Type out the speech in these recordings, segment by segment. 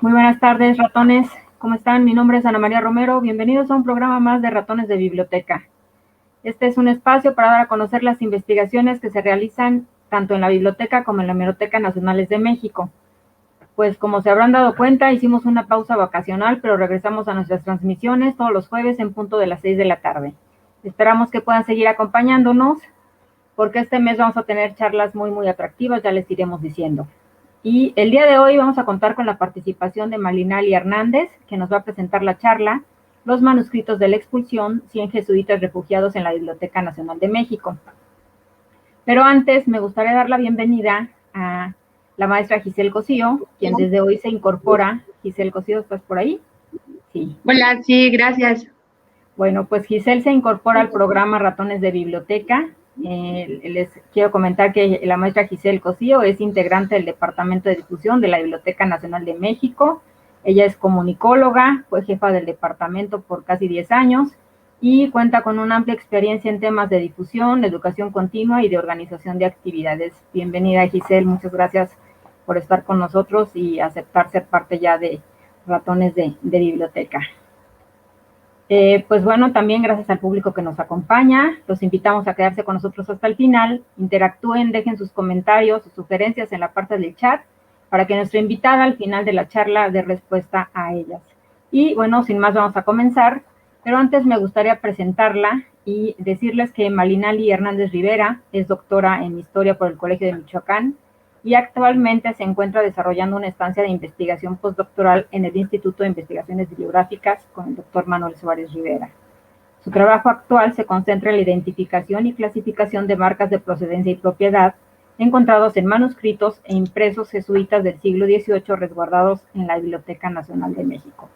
Muy buenas tardes, ratones. ¿Cómo están? Mi nombre es Ana María Romero. Bienvenidos a un programa más de Ratones de Biblioteca. Este es un espacio para dar a conocer las investigaciones que se realizan tanto en la Biblioteca como en la Hemeroteca Nacionales de México. Pues como se habrán dado cuenta, hicimos una pausa vacacional, pero regresamos a nuestras transmisiones todos los jueves en punto de las 6 de la tarde. Esperamos que puedan seguir acompañándonos, porque este mes vamos a tener charlas muy atractivas, ya les iremos diciendo. Y el día de hoy vamos a contar con la participación de Malinali Hernández, que nos va a presentar la charla Los manuscritos de la expulsión, 100 jesuitas refugiados en la Biblioteca Nacional de México. Pero antes me gustaría dar la bienvenida a la maestra Giselle Cosío, quien desde hoy se incorpora. Giselle Cosío, ¿estás por ahí? Sí. Hola, sí, gracias. Bueno, pues Giselle se incorpora al programa Ratones de Biblioteca. Les quiero comentar que la maestra Giselle Cosío es integrante del Departamento de Difusión de la Biblioteca Nacional de México. Ella es comunicóloga, fue jefa del departamento por casi 10 años y cuenta con una amplia experiencia en temas de difusión, educación continua y de organización de actividades. Bienvenida, Giselle, muchas gracias por estar con nosotros y aceptar ser parte ya de Ratones de Biblioteca. Pues bueno, también gracias al público que nos acompaña, los invitamos a quedarse con nosotros hasta el final, interactúen, dejen sus comentarios, sus sugerencias en la parte del chat, para que nuestra invitada al final de la charla dé respuesta a ellas. Y bueno, sin más vamos a comenzar, pero antes me gustaría presentarla y decirles que Malinali Hernández Rivera es doctora en Historia por el Colegio de Michoacán, y actualmente se encuentra desarrollando una estancia de investigación postdoctoral en el Instituto de Investigaciones Bibliográficas con el doctor Manuel Suárez Rivera. Su trabajo actual se concentra en la identificación y clasificación de marcas de procedencia y propiedad encontrados en manuscritos e impresos jesuitas del siglo XVIII resguardados en la Biblioteca Nacional de México.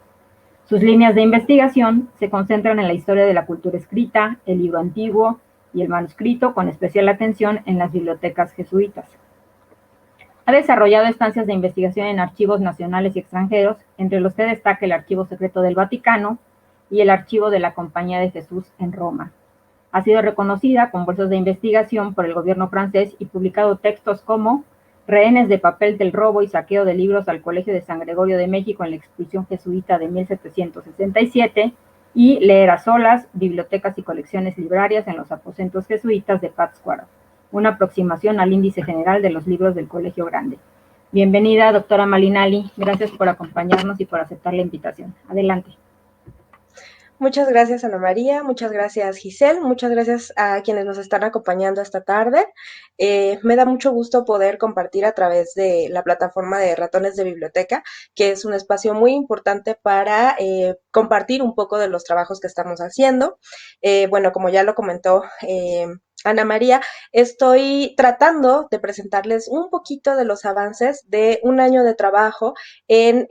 Sus líneas de investigación se concentran en la historia de la cultura escrita, el libro antiguo y el manuscrito, con especial atención en las bibliotecas jesuitas. Ha desarrollado estancias de investigación en archivos nacionales y extranjeros, entre los que destaca el Archivo Secreto del Vaticano y el Archivo de la Compañía de Jesús en Roma. Ha sido reconocida con bolsas de investigación por el gobierno francés y publicado textos como Rehenes de papel del robo y saqueo de libros al Colegio de San Gregorio de México en la expulsión jesuita de 1767 y Leer a solas, bibliotecas y colecciones librarias en los aposentos jesuitas de Pátzcuaro, una aproximación al índice general de los libros del Colegio Grande. Bienvenida, doctora Malinali. Gracias por acompañarnos y por aceptar la invitación. Adelante. Muchas gracias, Ana María, muchas gracias, Giselle, muchas gracias a quienes nos están acompañando esta tarde. Me da mucho gusto poder compartir a través de la plataforma de Ratones de Biblioteca, que es un espacio muy importante para compartir un poco de los trabajos que estamos haciendo. Bueno, como ya lo comentó Ana María, estoy tratando de presentarles un poquito de los avances de un año de trabajo en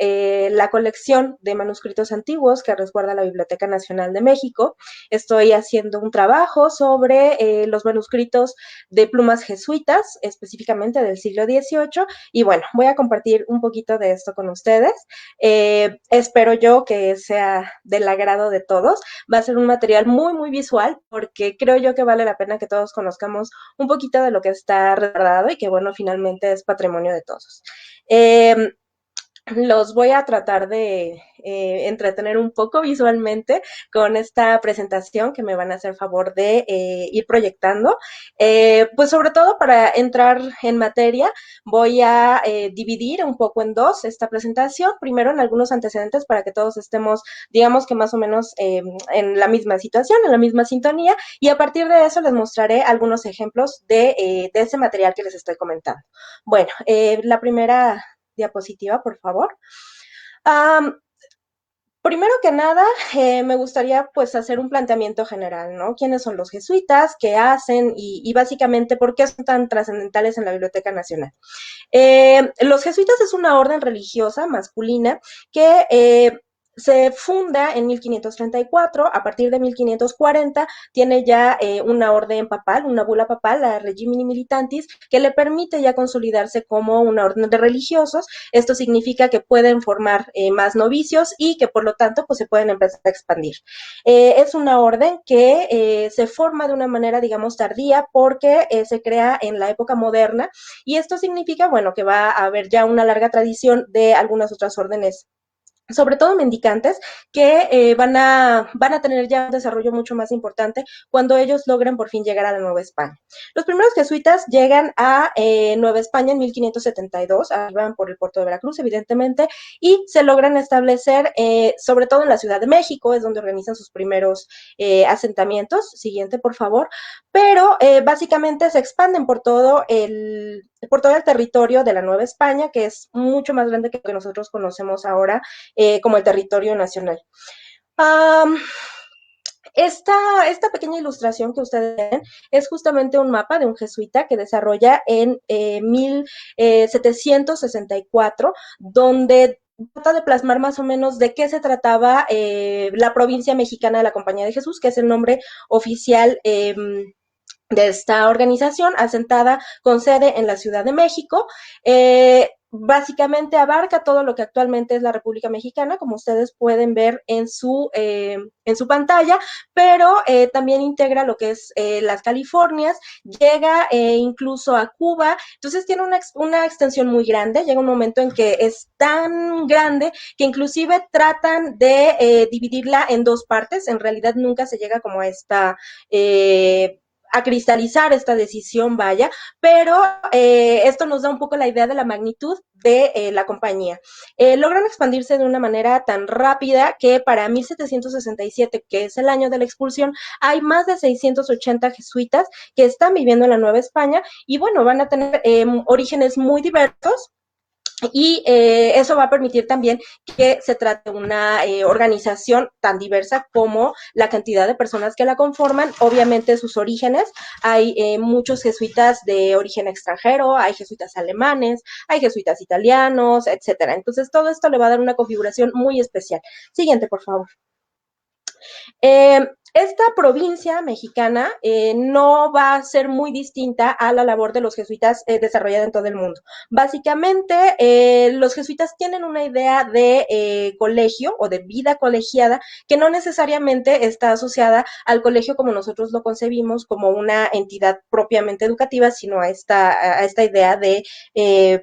la colección de manuscritos antiguos que resguarda la Biblioteca Nacional de México. Estoy haciendo un trabajo sobre los manuscritos de plumas jesuitas, específicamente del siglo XVIII, y bueno, voy a compartir un poquito de esto con ustedes. Espero yo que sea del agrado de todos. Va a ser un material muy visual, porque creo yo que vale la pena que todos conozcamos un poquito de lo que está resguardado y que, bueno, finalmente es patrimonio de todos. Los voy a tratar de entretener un poco visualmente con esta presentación que me van a hacer favor de ir proyectando. Pues sobre todo para entrar en materia, voy a dividir un poco en dos esta presentación. Primero en algunos antecedentes para que todos estemos, digamos que más o menos en la misma situación, en la misma sintonía, y a partir de eso les mostraré algunos ejemplos de ese material que les estoy comentando. Bueno, la primera diapositiva, por favor. Primero que nada, me gustaría pues hacer un planteamiento general, ¿no? ¿Quiénes son los jesuitas? ¿Qué hacen? Y básicamente, ¿por qué son tan trascendentales en la Biblioteca Nacional? Los jesuitas es una orden religiosa masculina que se funda en 1534, a partir de 1540 tiene ya una orden papal, una bula papal, la Regimini Militantis, que le permite ya consolidarse como una orden de religiosos. Esto significa que pueden formar más novicios y que por lo tanto pues se pueden empezar a expandir. Es una orden que se forma de una manera, digamos, tardía porque se crea en la época moderna y esto significa, bueno, que va a haber ya una larga tradición de algunas otras órdenes, sobre todo mendicantes, que van a tener ya un desarrollo mucho más importante cuando ellos logran por fin llegar a la Nueva España. Los primeros jesuitas llegan a Nueva España en 1572, arriban por el puerto de Veracruz, evidentemente, y se logran establecer, sobre todo en la Ciudad de México, es donde organizan sus primeros asentamientos. Siguiente, por favor. Pero básicamente se expanden por todo el territorio de la Nueva España, que es mucho más grande que lo que nosotros conocemos ahora como el territorio nacional. Um, esta pequeña ilustración que ustedes ven es justamente un mapa de un jesuita que desarrolla en 1764, donde trata de plasmar más o menos de qué se trataba la provincia mexicana de la Compañía de Jesús, que es el nombre oficial de esta organización, asentada con sede en la Ciudad de México. Básicamente abarca todo lo que actualmente es la República Mexicana, como ustedes pueden ver en su pantalla, pero también integra lo que es las Californias, llega incluso a Cuba, entonces tiene una extensión muy grande, llega un momento en que es tan grande que inclusive tratan de dividirla en dos partes, en realidad nunca se llega como a esta a cristalizar esta decisión, vaya, pero esto nos da un poco la idea de la magnitud de la compañía. Logran expandirse de una manera tan rápida que para 1767, que es el año de la expulsión, hay más de 680 jesuitas que están viviendo en la Nueva España y bueno, van a tener orígenes muy diversos. Y eso va a permitir también que se trate de una organización tan diversa como la cantidad de personas que la conforman, obviamente sus orígenes. Hay muchos jesuitas de origen extranjero, hay jesuitas alemanes, hay jesuitas italianos, etcétera. Entonces todo esto le va a dar una configuración muy especial. Siguiente, por favor. Esta provincia mexicana no va a ser muy distinta a la labor de los jesuitas desarrollada en todo el mundo. Básicamente, los jesuitas tienen una idea de colegio o de vida colegiada que no necesariamente está asociada al colegio como nosotros lo concebimos, como una entidad propiamente educativa, sino a esta idea de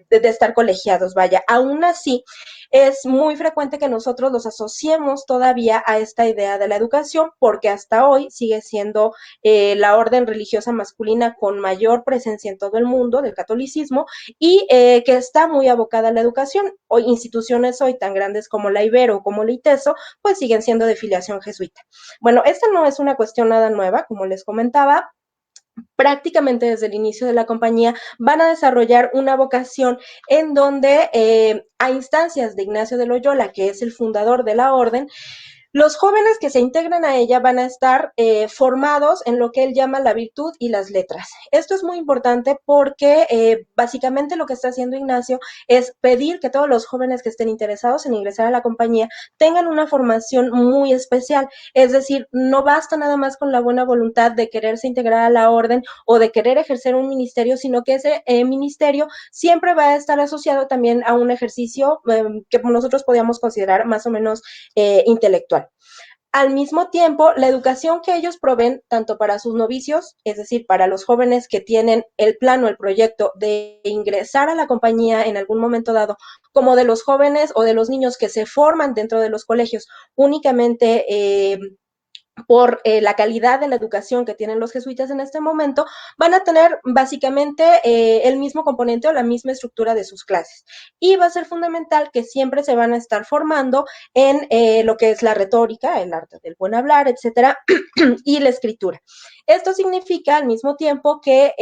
estar colegiados. Vaya, aún así, es muy frecuente que nosotros los asociemos todavía a esta idea de la educación, porque hasta hoy sigue siendo la orden religiosa masculina con mayor presencia en todo el mundo del catolicismo y que está muy abocada a la educación. Hoy instituciones hoy tan grandes como la Ibero o como la ITESO, pues siguen siendo de filiación jesuita. Bueno, esta no es una cuestión nada nueva, como les comentaba. Prácticamente desde el inicio de la compañía van a desarrollar una vocación en donde a instancias de Ignacio de Loyola, que es el fundador de la orden, los jóvenes que se integran a ella van a estar formados en lo que él llama la virtud y las letras. Esto es muy importante porque básicamente lo que está haciendo Ignacio es pedir que todos los jóvenes que estén interesados en ingresar a la compañía tengan una formación muy especial. Es decir, no basta nada más con la buena voluntad de quererse integrar a la orden o de querer ejercer un ministerio, sino que ese ministerio siempre va a estar asociado también a un ejercicio que nosotros podríamos considerar más o menos intelectual. Al mismo tiempo, la educación que ellos proveen, tanto para sus novicios, es decir, para los jóvenes que tienen el plan o el proyecto de ingresar a la compañía en algún momento dado, como de los jóvenes o de los niños que se forman dentro de los colegios únicamente por la calidad de la educación que tienen los jesuitas en este momento, van a tener básicamente el mismo componente o la misma estructura de sus clases. Y va a ser fundamental que siempre se van a estar formando en lo que es la retórica, el arte del buen hablar, etcétera, y la escritura. Esto significa al mismo tiempo que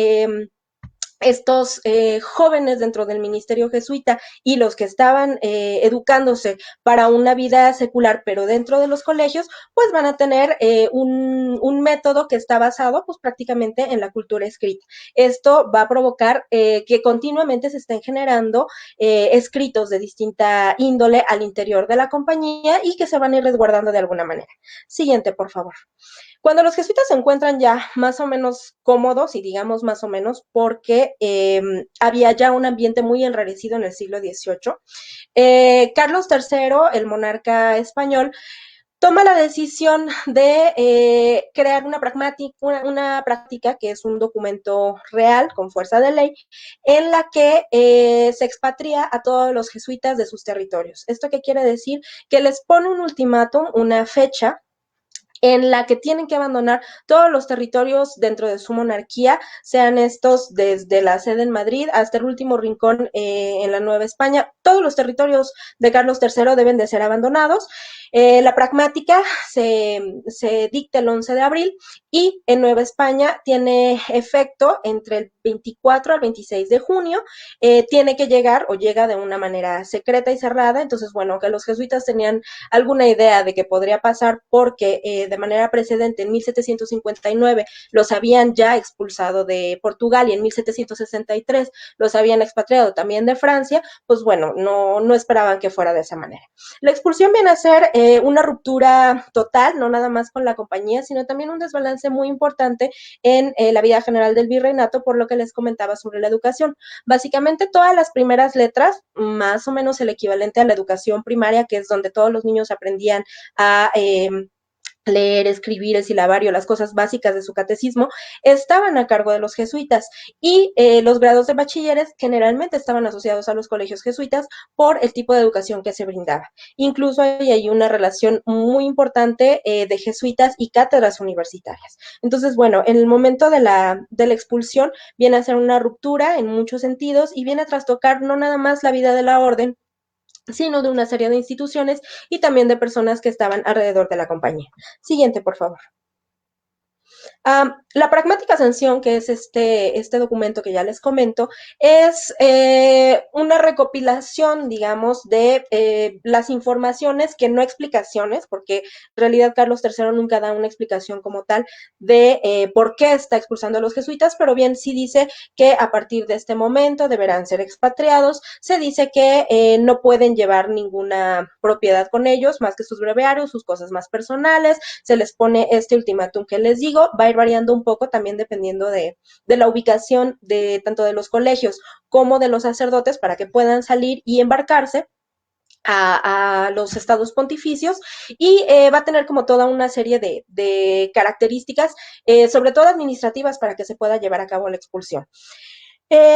estos jóvenes dentro del ministerio jesuita y los que estaban educándose para una vida secular, pero dentro de los colegios, pues van a tener un método que está basado pues prácticamente en la cultura escrita. Esto va a provocar que continuamente se estén generando escritos de distinta índole al interior de la compañía y que se van a ir resguardando de alguna manera. Siguiente, por favor. Cuando los jesuitas se encuentran ya más o menos cómodos, y digamos más o menos porque había ya un ambiente muy enrarecido en el siglo XVIII, Carlos III, el monarca español, toma la decisión de crear una práctica que es un documento real con fuerza de ley en la que se expatria a todos los jesuitas de sus territorios. ¿Esto qué quiere decir? Que les pone un ultimátum, una fecha en la que tienen que abandonar todos los territorios dentro de su monarquía, sean estos desde la sede en Madrid hasta el último rincón en la Nueva España. Todos los territorios de Carlos III deben de ser abandonados. La pragmática se dicta el 11 de abril y en Nueva España tiene efecto entre el 24 al 26 de junio. Tiene que llegar o llega de una manera secreta y cerrada. Entonces, bueno, que los jesuitas tenían alguna idea de que podría pasar porque de manera precedente en 1759 los habían ya expulsado de Portugal y en 1763 los habían expatriado también de Francia, pues bueno, no esperaban que fuera de esa manera. La expulsión viene a ser una ruptura total, no nada más con la compañía, sino también un desbalance muy importante en la vida general del virreinato, por lo que les comentaba sobre la educación. Básicamente todas las primeras letras, más o menos el equivalente a la educación primaria, que es donde todos los niños aprendían a leer, escribir, el silabario, las cosas básicas de su catecismo, estaban a cargo de los jesuitas y los grados de bachilleres generalmente estaban asociados a los colegios jesuitas por el tipo de educación que se brindaba. Incluso hay una relación muy importante de jesuitas y cátedras universitarias. Entonces, bueno, en el momento de la expulsión viene a ser una ruptura en muchos sentidos y viene a trastocar no nada más la vida de la orden, sino de una serie de instituciones y también de personas que estaban alrededor de la compañía. Siguiente, por favor. La pragmática sanción, que es este documento que ya les comento, es una recopilación, digamos, de las informaciones, que no explicaciones, porque en realidad Carlos III nunca da una explicación como tal de por qué está expulsando a los jesuitas, pero bien sí dice que a partir de este momento deberán ser expatriados. Se dice que no pueden llevar ninguna propiedad con ellos, más que sus breviarios, sus cosas más personales. Se les pone este ultimátum que les digo, va a ir variando un poco también dependiendo de la ubicación de tanto de los colegios como de los sacerdotes para que puedan salir y embarcarse a los estados pontificios y va a tener como toda una serie de características, sobre todo administrativas, para que se pueda llevar a cabo la expulsión.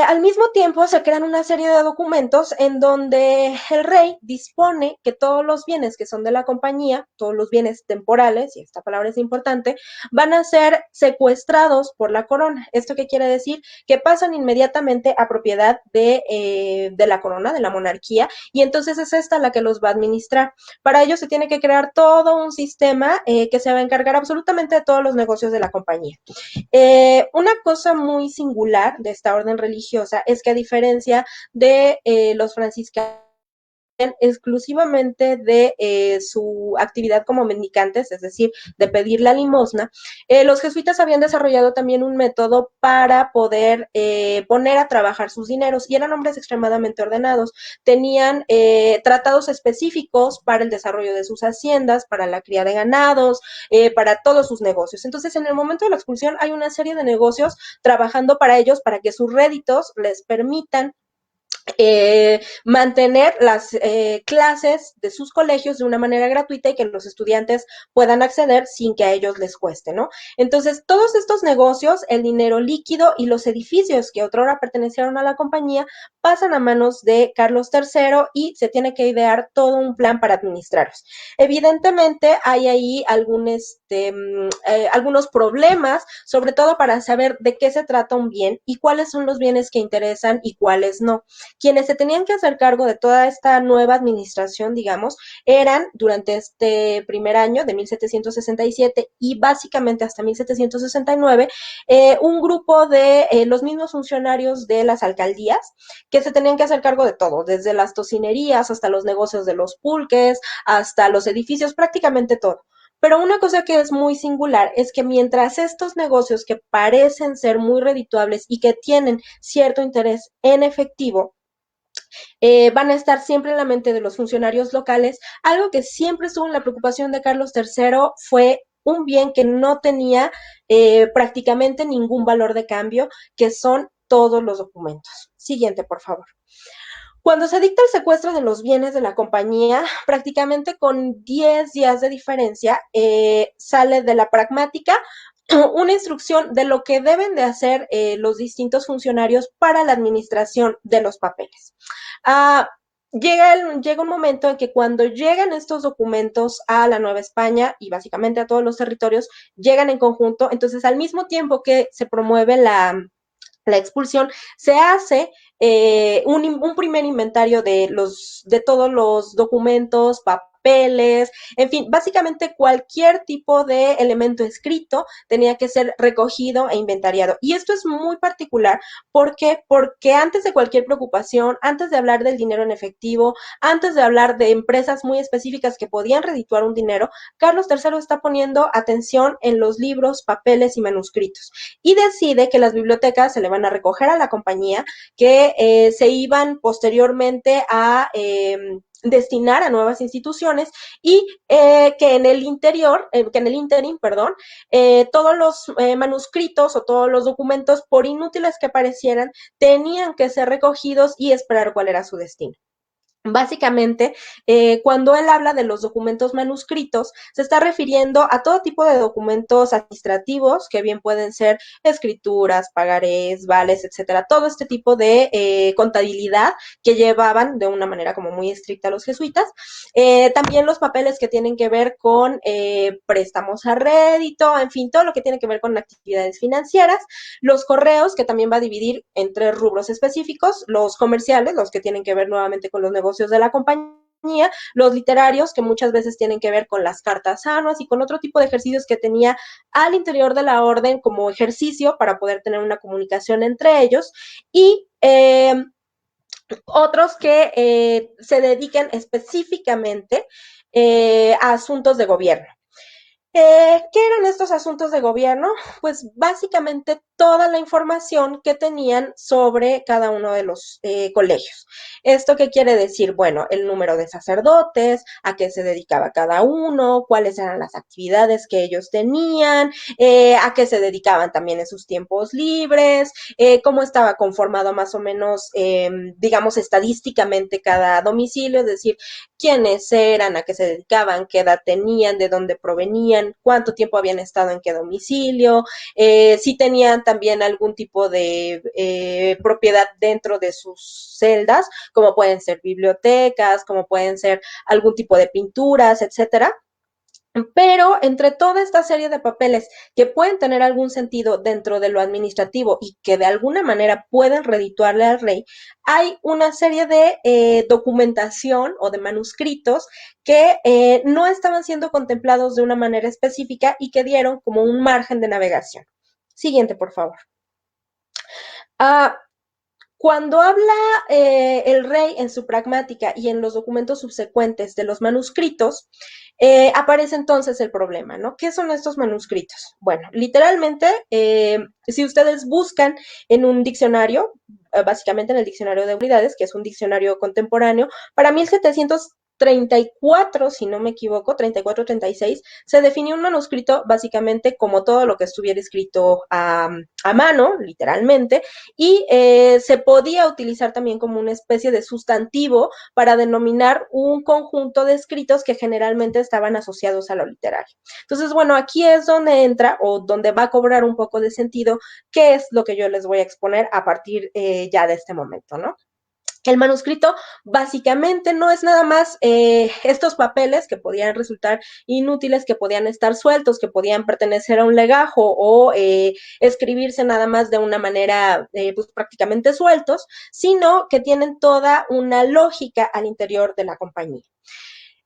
Al mismo tiempo se crean una serie de documentos en donde el rey dispone que todos los bienes que son de la compañía, todos los bienes temporales, y esta palabra es importante, van a ser secuestrados por la corona. ¿Esto qué quiere decir? Que pasan inmediatamente a propiedad de la corona, de la monarquía, y entonces es esta la que los va a administrar. Para ello se tiene que crear todo un sistema que se va a encargar absolutamente de todos los negocios de la compañía. Una cosa muy singular de esta orden religiosa es que, a diferencia de los franciscanos, exclusivamente de su actividad como mendicantes, es decir, de pedir la limosna, los jesuitas habían desarrollado también un método para poder poner a trabajar sus dineros, y eran hombres extremadamente ordenados. Tenían tratados específicos para el desarrollo de sus haciendas, para la cría de ganados, para todos sus negocios. Entonces, en el momento de la expulsión hay una serie de negocios trabajando para ellos, para que sus réditos les permitan mantener las clases de sus colegios de una manera gratuita y que los estudiantes puedan acceder sin que a ellos les cueste, ¿no? Entonces, todos estos negocios, el dinero líquido y los edificios que otrora pertenecieron a la compañía pasan a manos de Carlos III y se tiene que idear todo un plan para administrarlos. Evidentemente, hay ahí algunos problemas, sobre todo para saber de qué se trata un bien y cuáles son los bienes que interesan y cuáles no. Quienes se tenían que hacer cargo de toda esta nueva administración, digamos, eran durante este primer año de 1767 y básicamente hasta 1769, un grupo de los mismos funcionarios de las alcaldías que se tenían que hacer cargo de todo, desde las tocinerías hasta los negocios de los pulques, hasta los edificios, prácticamente todo. Pero una cosa que es muy singular es que mientras estos negocios que parecen ser muy redituables y que tienen cierto interés en efectivo, van a estar siempre en la mente de los funcionarios locales, algo que siempre estuvo en la preocupación de Carlos III fue un bien que no tenía prácticamente ningún valor de cambio, que son todos los documentos. Siguiente, por favor. Cuando se dicta el secuestro de los bienes de la compañía, prácticamente con 10 días de diferencia, sale de la pragmática una instrucción de lo que deben de hacer los distintos funcionarios para la administración de los papeles. Llega un momento en que cuando llegan estos documentos a la Nueva España y básicamente a todos los territorios, llegan en conjunto, entonces al mismo tiempo que se promueve la expulsión, se hace un primer inventario de todos los documentos, papeles, en fin, básicamente cualquier tipo de elemento escrito tenía que ser recogido e inventariado. Y esto es muy particular, ¿por qué? Porque antes de cualquier preocupación, antes de hablar del dinero en efectivo, antes de hablar de empresas muy específicas que podían redituar un dinero, Carlos III está poniendo atención en los libros, papeles y manuscritos y decide que las bibliotecas se le van a recoger a la compañía, que se iban posteriormente a destinar a nuevas instituciones y que en el interim, todos los manuscritos o todos los documentos, por inútiles que parecieran, tenían que ser recogidos y esperar cuál era su destino. Básicamente, cuando él habla de los documentos manuscritos, se está refiriendo a todo tipo de documentos administrativos, que bien pueden ser escrituras, pagarés, vales, etcétera, todo este tipo de contabilidad que llevaban de una manera como muy estricta los jesuitas. También los papeles que tienen que ver con préstamos a rédito, en fin, todo lo que tiene que ver con actividades financieras. Los correos, que también va a dividir en 3 rubros específicos: los comerciales, los que tienen que ver nuevamente con los negocios de la compañía, los literarios, que muchas veces tienen que ver con las cartas anuas y con otro tipo de ejercicios que tenía al interior de la orden como ejercicio para poder tener una comunicación entre ellos, y otros que se dediquen específicamente a asuntos de gobierno. ¿Qué eran estos asuntos de gobierno? Pues básicamente toda la información que tenían sobre cada uno de los colegios. ¿Esto qué quiere decir? Bueno, el número de sacerdotes, a qué se dedicaba cada uno, cuáles eran las actividades que ellos tenían, a qué se dedicaban también en sus tiempos libres, cómo estaba conformado más o menos, digamos, estadísticamente cada domicilio, es decir, quiénes eran, a qué se dedicaban, qué edad tenían, de dónde provenían, cuánto tiempo habían estado en qué domicilio, si tenían también algún tipo de propiedad dentro de sus celdas, como pueden ser bibliotecas, como pueden ser algún tipo de pinturas, etcétera. Pero entre toda esta serie de papeles que pueden tener algún sentido dentro de lo administrativo y que de alguna manera pueden redituarle al rey, hay una serie de documentación o de manuscritos que no estaban siendo contemplados de una manera específica y que dieron como un margen de navegación. Siguiente, por favor. Cuando habla el rey en su pragmática y en los documentos subsecuentes de los manuscritos, aparece entonces el problema, ¿no? ¿Qué son estos manuscritos? Bueno, literalmente, si ustedes buscan en un diccionario, básicamente en el diccionario de unidades, que es un diccionario contemporáneo, para 1734, si no me equivoco, 34-36, se definió un manuscrito básicamente como todo lo que estuviera escrito a mano, literalmente, y se podía utilizar también como una especie de sustantivo para denominar un conjunto de escritos que generalmente estaban asociados a lo literario. Entonces, bueno, aquí es donde entra o donde va a cobrar un poco de sentido qué es lo que yo les voy a exponer a partir ya de este momento, ¿no? El manuscrito básicamente no es nada más estos papeles que podían resultar inútiles, que podían estar sueltos, que podían pertenecer a un legajo o escribirse nada más de una manera pues prácticamente sueltos, sino que tienen toda una lógica al interior de la compañía.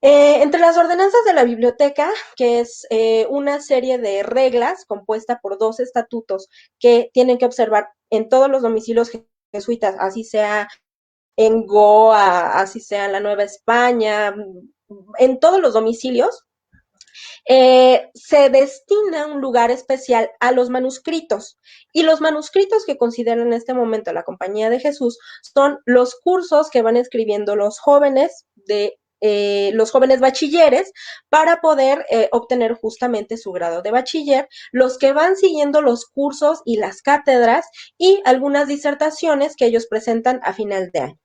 Entre las ordenanzas de la biblioteca, que es una serie de reglas compuesta por 2 estatutos que tienen que observar en todos los domicilios jesuitas, así sea en Goa, así sea en la Nueva España, en todos los domicilios, se destina un lugar especial a los manuscritos. Y los manuscritos que consideran en este momento la Compañía de Jesús son los cursos que van escribiendo los jóvenes los jóvenes bachilleres para poder obtener justamente su grado de bachiller, los que van siguiendo los cursos y las cátedras y algunas disertaciones que ellos presentan a final de año.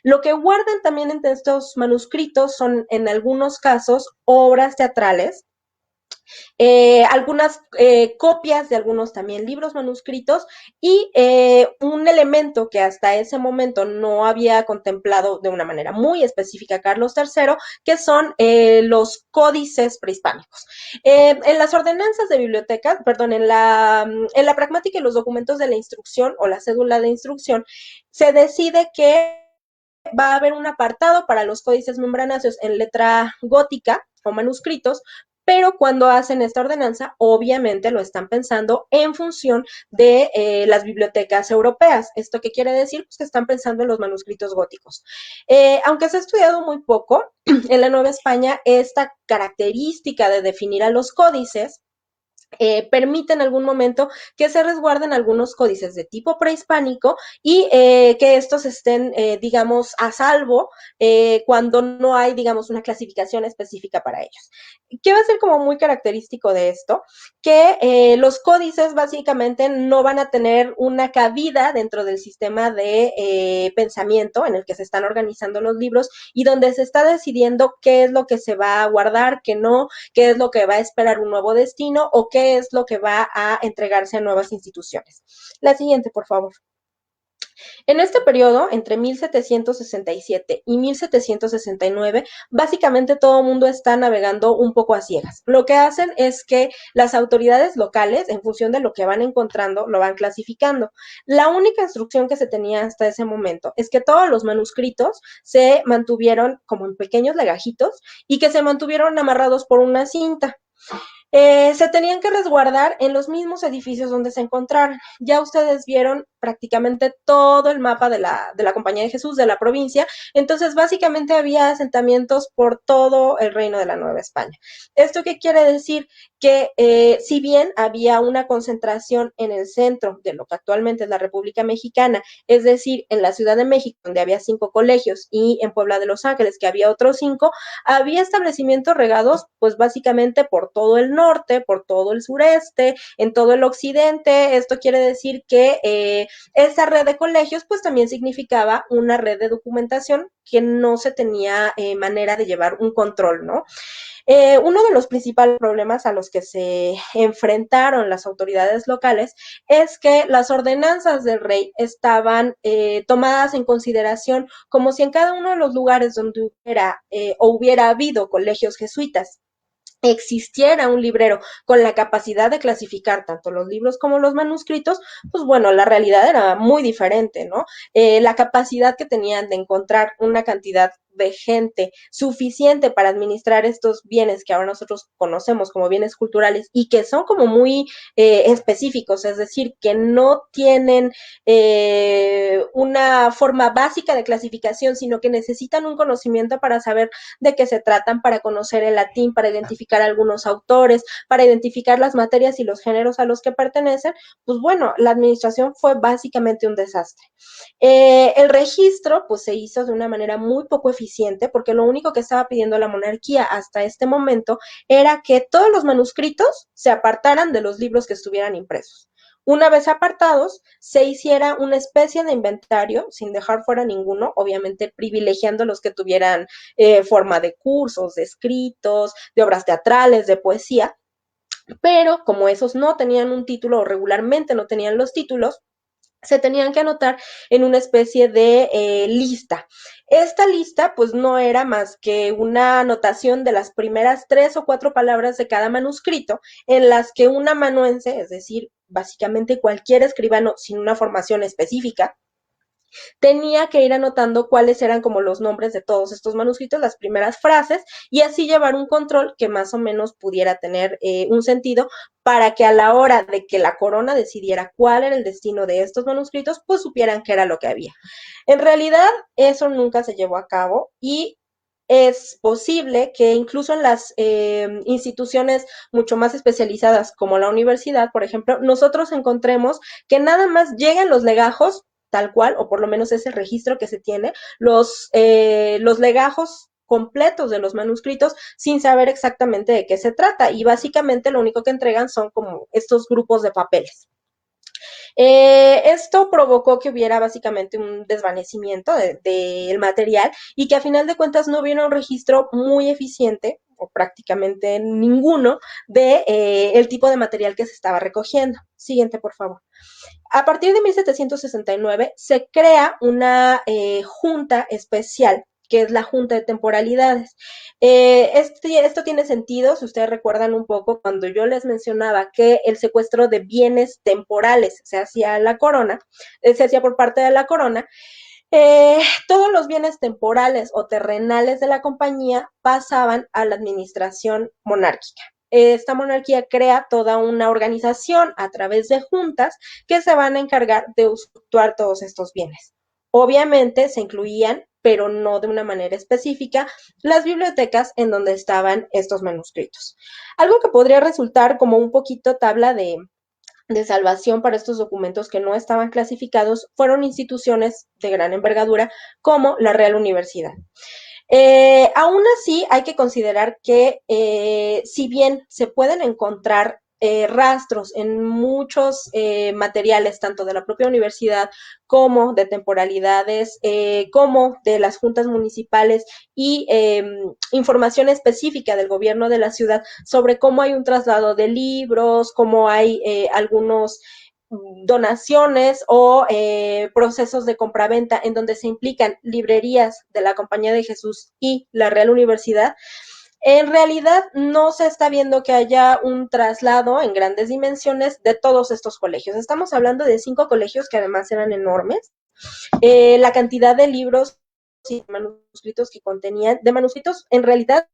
Lo que guardan también entre estos manuscritos son en algunos casos obras teatrales, algunas copias de algunos también libros manuscritos y un elemento que hasta ese momento no había contemplado de una manera muy específica Carlos III, que son los códices prehispánicos. En las ordenanzas de bibliotecas, perdón, en la pragmática y los documentos de la instrucción o la cédula de instrucción, se decide que va a haber un apartado para los códices membranáceos en letra gótica o manuscritos, pero cuando hacen esta ordenanza, obviamente lo están pensando en función de las bibliotecas europeas. ¿Esto qué quiere decir? Pues que están pensando en los manuscritos góticos. Aunque se ha estudiado muy poco, en la Nueva España esta característica de definir a los códices permite en algún momento que se resguarden algunos códices de tipo prehispánico y que estos estén, digamos, a salvo cuando no hay, digamos, una clasificación específica para ellos. ¿Qué va a ser como muy característico de esto? Que los códices básicamente no van a tener una cabida dentro del sistema de pensamiento en el que se están organizando los libros y donde se está decidiendo qué es lo que se va a guardar, qué no, qué es lo que va a esperar un nuevo destino o qué es lo que va a entregarse a nuevas instituciones. La siguiente, por favor. En este periodo, entre 1767 y 1769, básicamente todo el mundo está navegando un poco a ciegas. Lo que hacen es que las autoridades locales, en función de lo que van encontrando, lo van clasificando. La única instrucción que se tenía hasta ese momento es que todos los manuscritos se mantuvieron como en pequeños legajitos y que se mantuvieron amarrados por una cinta. Se tenían que resguardar en los mismos edificios donde se encontraron. Ya ustedes vieron prácticamente todo el mapa de la Compañía de Jesús, de la provincia, entonces básicamente había asentamientos por todo el reino de la Nueva España. ¿Esto qué quiere decir? Que si bien había una concentración en el centro de lo que actualmente es la República Mexicana, es decir, en la Ciudad de México, donde había 5 colegios, y en Puebla de Los Ángeles, que había otros 5, había establecimientos regados, pues básicamente por todo el norte, por todo el sureste, en todo el occidente. Esto quiere decir que esa red de colegios, pues también significaba una red de documentación que no se tenía manera de llevar un control, ¿no? Uno de los principales problemas a los que se enfrentaron las autoridades locales es que las ordenanzas del rey estaban tomadas en consideración como si en cada uno de los lugares donde hubiera habido colegios jesuitas existiera un librero con la capacidad de clasificar tanto los libros como los manuscritos, pues bueno, la realidad era muy diferente, ¿no? La capacidad que tenían de encontrar una cantidad de gente suficiente para administrar estos bienes que ahora nosotros conocemos como bienes culturales y que son como muy específicos, es decir, que no tienen una forma básica de clasificación, sino que necesitan un conocimiento para saber de qué se tratan, para conocer el latín, para identificar algunos autores, para identificar las materias y los géneros a los que pertenecen, pues bueno, la administración fue básicamente un desastre. El registro pues se hizo de una manera muy poco eficiente porque lo único que estaba pidiendo la monarquía hasta este momento era que todos los manuscritos se apartaran de los libros que estuvieran impresos. Una vez apartados, se hiciera una especie de inventario, sin dejar fuera ninguno, obviamente privilegiando los que tuvieran forma de cursos, de escritos, de obras teatrales, de poesía, pero como esos no tenían un título o regularmente no tenían los títulos, se tenían que anotar en una especie de lista. Esta lista pues no era más que una anotación de las primeras 3 o 4 palabras de cada manuscrito, en las que un amanuense, es decir, básicamente cualquier escribano sin una formación específica, tenía que ir anotando cuáles eran como los nombres de todos estos manuscritos, las primeras frases, y así llevar un control que más o menos pudiera tener un sentido para que a la hora de que la corona decidiera cuál era el destino de estos manuscritos, pues supieran qué era lo que había. En realidad, eso nunca se llevó a cabo y es posible que incluso en las instituciones mucho más especializadas como la universidad, por ejemplo, nosotros encontremos que nada más lleguen los legajos tal cual, o por lo menos es el registro que se tiene, los legajos completos de los manuscritos sin saber exactamente de qué se trata y básicamente lo único que entregan son como estos grupos de papeles. Esto provocó que hubiera básicamente un desvanecimiento del material y que a final de cuentas no hubiera un registro muy eficiente o prácticamente ninguno de el tipo de material que se estaba recogiendo. Siguiente, por favor. A partir de 1769 se crea una junta especial que es la Junta de Temporalidades. Esto tiene sentido, si ustedes recuerdan un poco, cuando yo les mencionaba que el secuestro de bienes temporales se hacía a la corona, se hacía por parte de la corona, todos los bienes temporales o terrenales de la compañía pasaban a la administración monárquica. Esta monarquía crea toda una organización a través de juntas que se van a encargar de usufructuar todos estos bienes. Obviamente se incluían, pero no de una manera específica, las bibliotecas en donde estaban estos manuscritos. Algo que podría resultar como un poquito tabla de salvación para estos documentos que no estaban clasificados fueron instituciones de gran envergadura como la Real Universidad. Aún así, hay que considerar que si bien se pueden encontrar rastros en muchos materiales, tanto de la propia universidad como de temporalidades, como de las juntas municipales y información específica del gobierno de la ciudad sobre cómo hay un traslado de libros, cómo hay algunos donaciones o procesos de compraventa en donde se implican librerías de la Compañía de Jesús y la Real Universidad, en realidad no se está viendo que haya un traslado en grandes dimensiones de todos estos colegios. Estamos hablando de 5 colegios que además eran enormes. La cantidad de libros y manuscritos que contenían, de manuscritos en realidad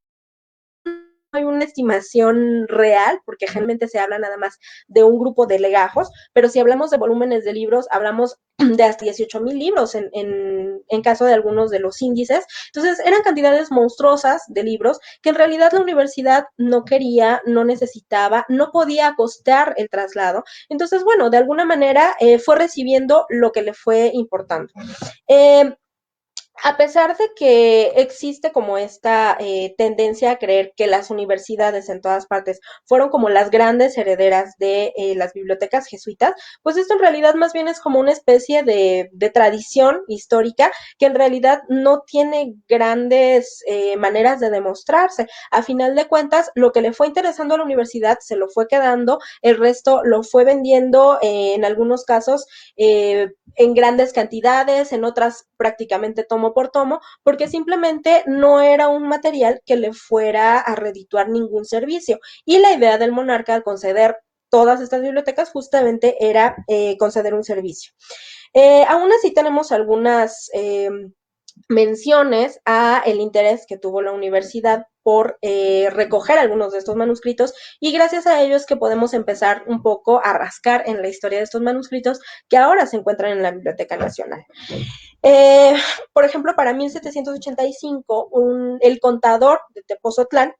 hay una estimación real, porque generalmente se habla nada más de un grupo de legajos, pero si hablamos de volúmenes de libros, hablamos de hasta 18,000 libros en caso de algunos de los índices. Entonces, eran cantidades monstruosas de libros que en realidad la universidad no quería, no necesitaba, no podía costear el traslado. Entonces, bueno, de alguna manera fue recibiendo lo que le fue importando. A pesar de que existe como esta tendencia a creer que las universidades en todas partes fueron como las grandes herederas de las bibliotecas jesuitas, pues esto en realidad más bien es como una especie de tradición histórica que en realidad no tiene grandes maneras de demostrarse. A final de cuentas, lo que le fue interesando a la universidad se lo fue quedando, el resto lo fue vendiendo en algunos casos en grandes cantidades, en otras prácticamente tomo por tomo, porque simplemente no era un material que le fuera a redituar ningún servicio. Y la idea del monarca al conceder todas estas bibliotecas justamente era conceder un servicio. Aún así tenemos algunas menciones a el interés que tuvo la universidad por recoger algunos de estos manuscritos y gracias a ello es que podemos empezar un poco a rascar en la historia de estos manuscritos que ahora se encuentran en la Biblioteca Nacional. Eh, por ejemplo, para 1785, el contador de Tepozotlán,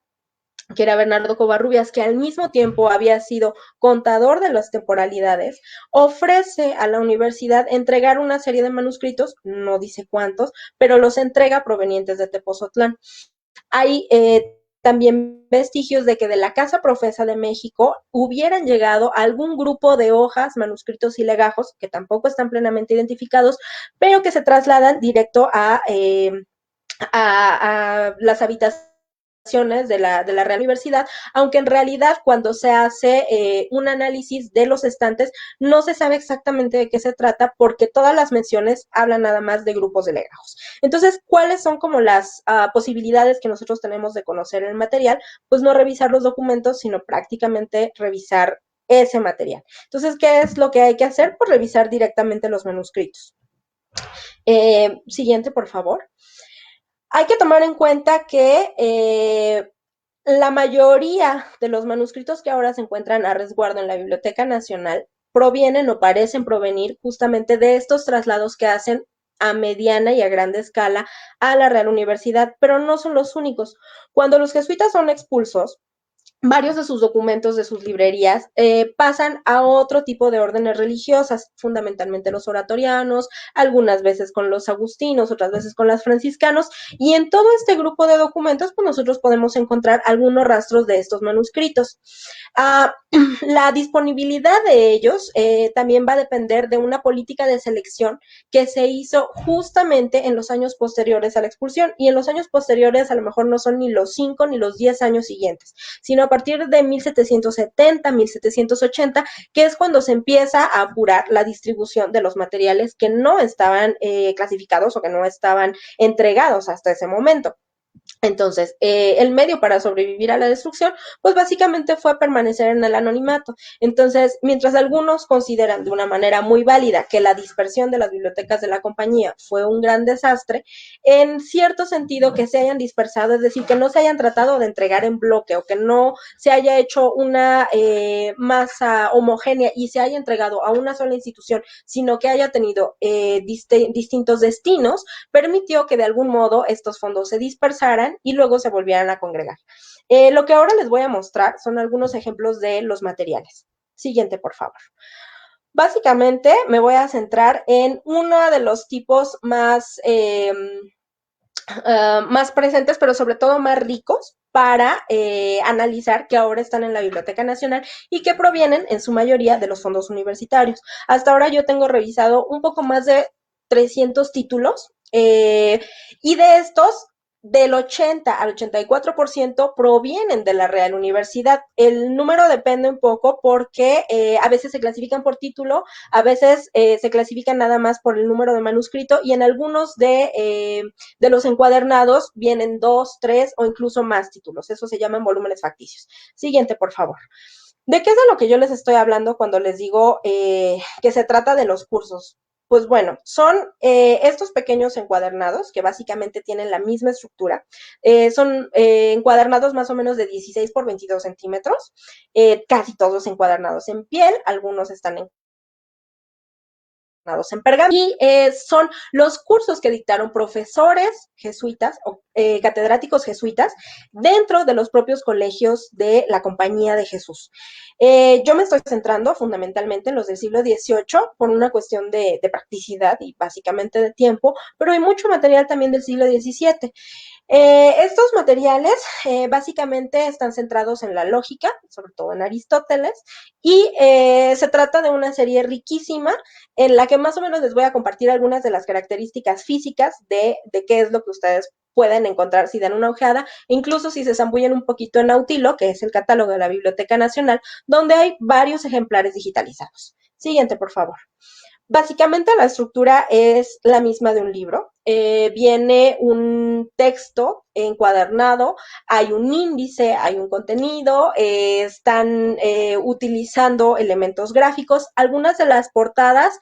que era Bernardo Covarrubias, que al mismo tiempo había sido contador de las temporalidades, ofrece a la universidad entregar una serie de manuscritos, no dice cuántos, pero los entrega provenientes de Tepozotlán. Hay también vestigios de que de la Casa Profesa de México hubieran llegado algún grupo de hojas, manuscritos y legajos, que tampoco están plenamente identificados, pero que se trasladan directo a las habitaciones de la Real Universidad, aunque en realidad cuando se hace un análisis de los estantes no se sabe exactamente de qué se trata porque todas las menciones hablan nada más de grupos de legajos. Entonces, ¿cuáles son como las posibilidades que nosotros tenemos de conocer el material? Pues no revisar los documentos, sino prácticamente revisar ese material. Entonces, ¿qué es lo que hay que hacer? Pues revisar directamente los manuscritos. Siguiente, por favor. Hay que tomar en cuenta que la mayoría de los manuscritos que ahora se encuentran a resguardo en la Biblioteca Nacional provienen o parecen provenir justamente de estos traslados que hacen a mediana y a grande escala a la Real Universidad, pero no son los únicos. Cuando los jesuitas son expulsos, varios de sus documentos de sus librerías pasan a otro tipo de órdenes religiosas, fundamentalmente los oratorianos, algunas veces con los agustinos, otras veces con los franciscanos, y en todo este grupo de documentos, pues nosotros podemos encontrar algunos rastros de estos manuscritos. La disponibilidad de ellos también va a depender de una política de selección que se hizo justamente en los años posteriores a la expulsión, y en los años posteriores a lo mejor no son ni los 5 ni los 10 años siguientes, sino a partir de 1770, 1780, que es cuando se empieza a apurar la distribución de los materiales que no estaban clasificados o que no estaban entregados hasta ese momento. Entonces, el medio para sobrevivir a la destrucción, pues básicamente fue permanecer en el anonimato. Entonces, mientras algunos consideran de una manera muy válida que la dispersión de las bibliotecas de la compañía fue un gran desastre, en cierto sentido que se hayan dispersado, es decir, que no se hayan tratado de entregar en bloque o que no se haya hecho una masa homogénea y se haya entregado a una sola institución, sino que haya tenido distintos destinos, permitió que de algún modo estos fondos se dispersaran y luego se volvieran a congregar. Lo que ahora les voy a mostrar son algunos ejemplos de los materiales. Siguiente, por favor. Básicamente me voy a centrar en uno de los tipos más presentes, pero sobre todo más ricos para analizar, que ahora están en la Biblioteca Nacional y que provienen en su mayoría de los fondos universitarios. Hasta ahora yo tengo revisado un poco más de 300 títulos y de estos del 80 al 84% provienen de la Real Universidad. El número depende un poco porque a veces se clasifican por título, a veces se clasifican nada más por el número de manuscrito y en algunos de los encuadernados vienen 2, 3 o incluso más títulos. Eso se llaman volúmenes facticios. Siguiente, por favor. ¿De qué es de lo que yo les estoy hablando cuando les digo que se trata de los cursos? Pues bueno, son estos pequeños encuadernados que básicamente tienen la misma estructura. Son encuadernados más o menos de 16 por 22 centímetros, casi todos encuadernados en piel, algunos están en pergamino, y son los cursos que dictaron profesores jesuitas o catedráticos jesuitas dentro de los propios colegios de la Compañía de Jesús. Yo me estoy centrando fundamentalmente en los del siglo XVIII por una cuestión de practicidad y básicamente de tiempo, pero hay mucho material también del siglo XVII. Estos materiales básicamente están centrados en la lógica, sobre todo en Aristóteles, y se trata de una serie riquísima en la que más o menos les voy a compartir algunas de las características físicas de qué es lo que ustedes pueden encontrar si dan una ojeada, incluso si se zambullen un poquito en Nautilo, que es el catálogo de la Biblioteca Nacional, donde hay varios ejemplares digitalizados. Siguiente, por favor. Básicamente la estructura es la misma de un libro. Viene un texto encuadernado, hay un índice, hay un contenido, están utilizando elementos gráficos. Algunas de las portadas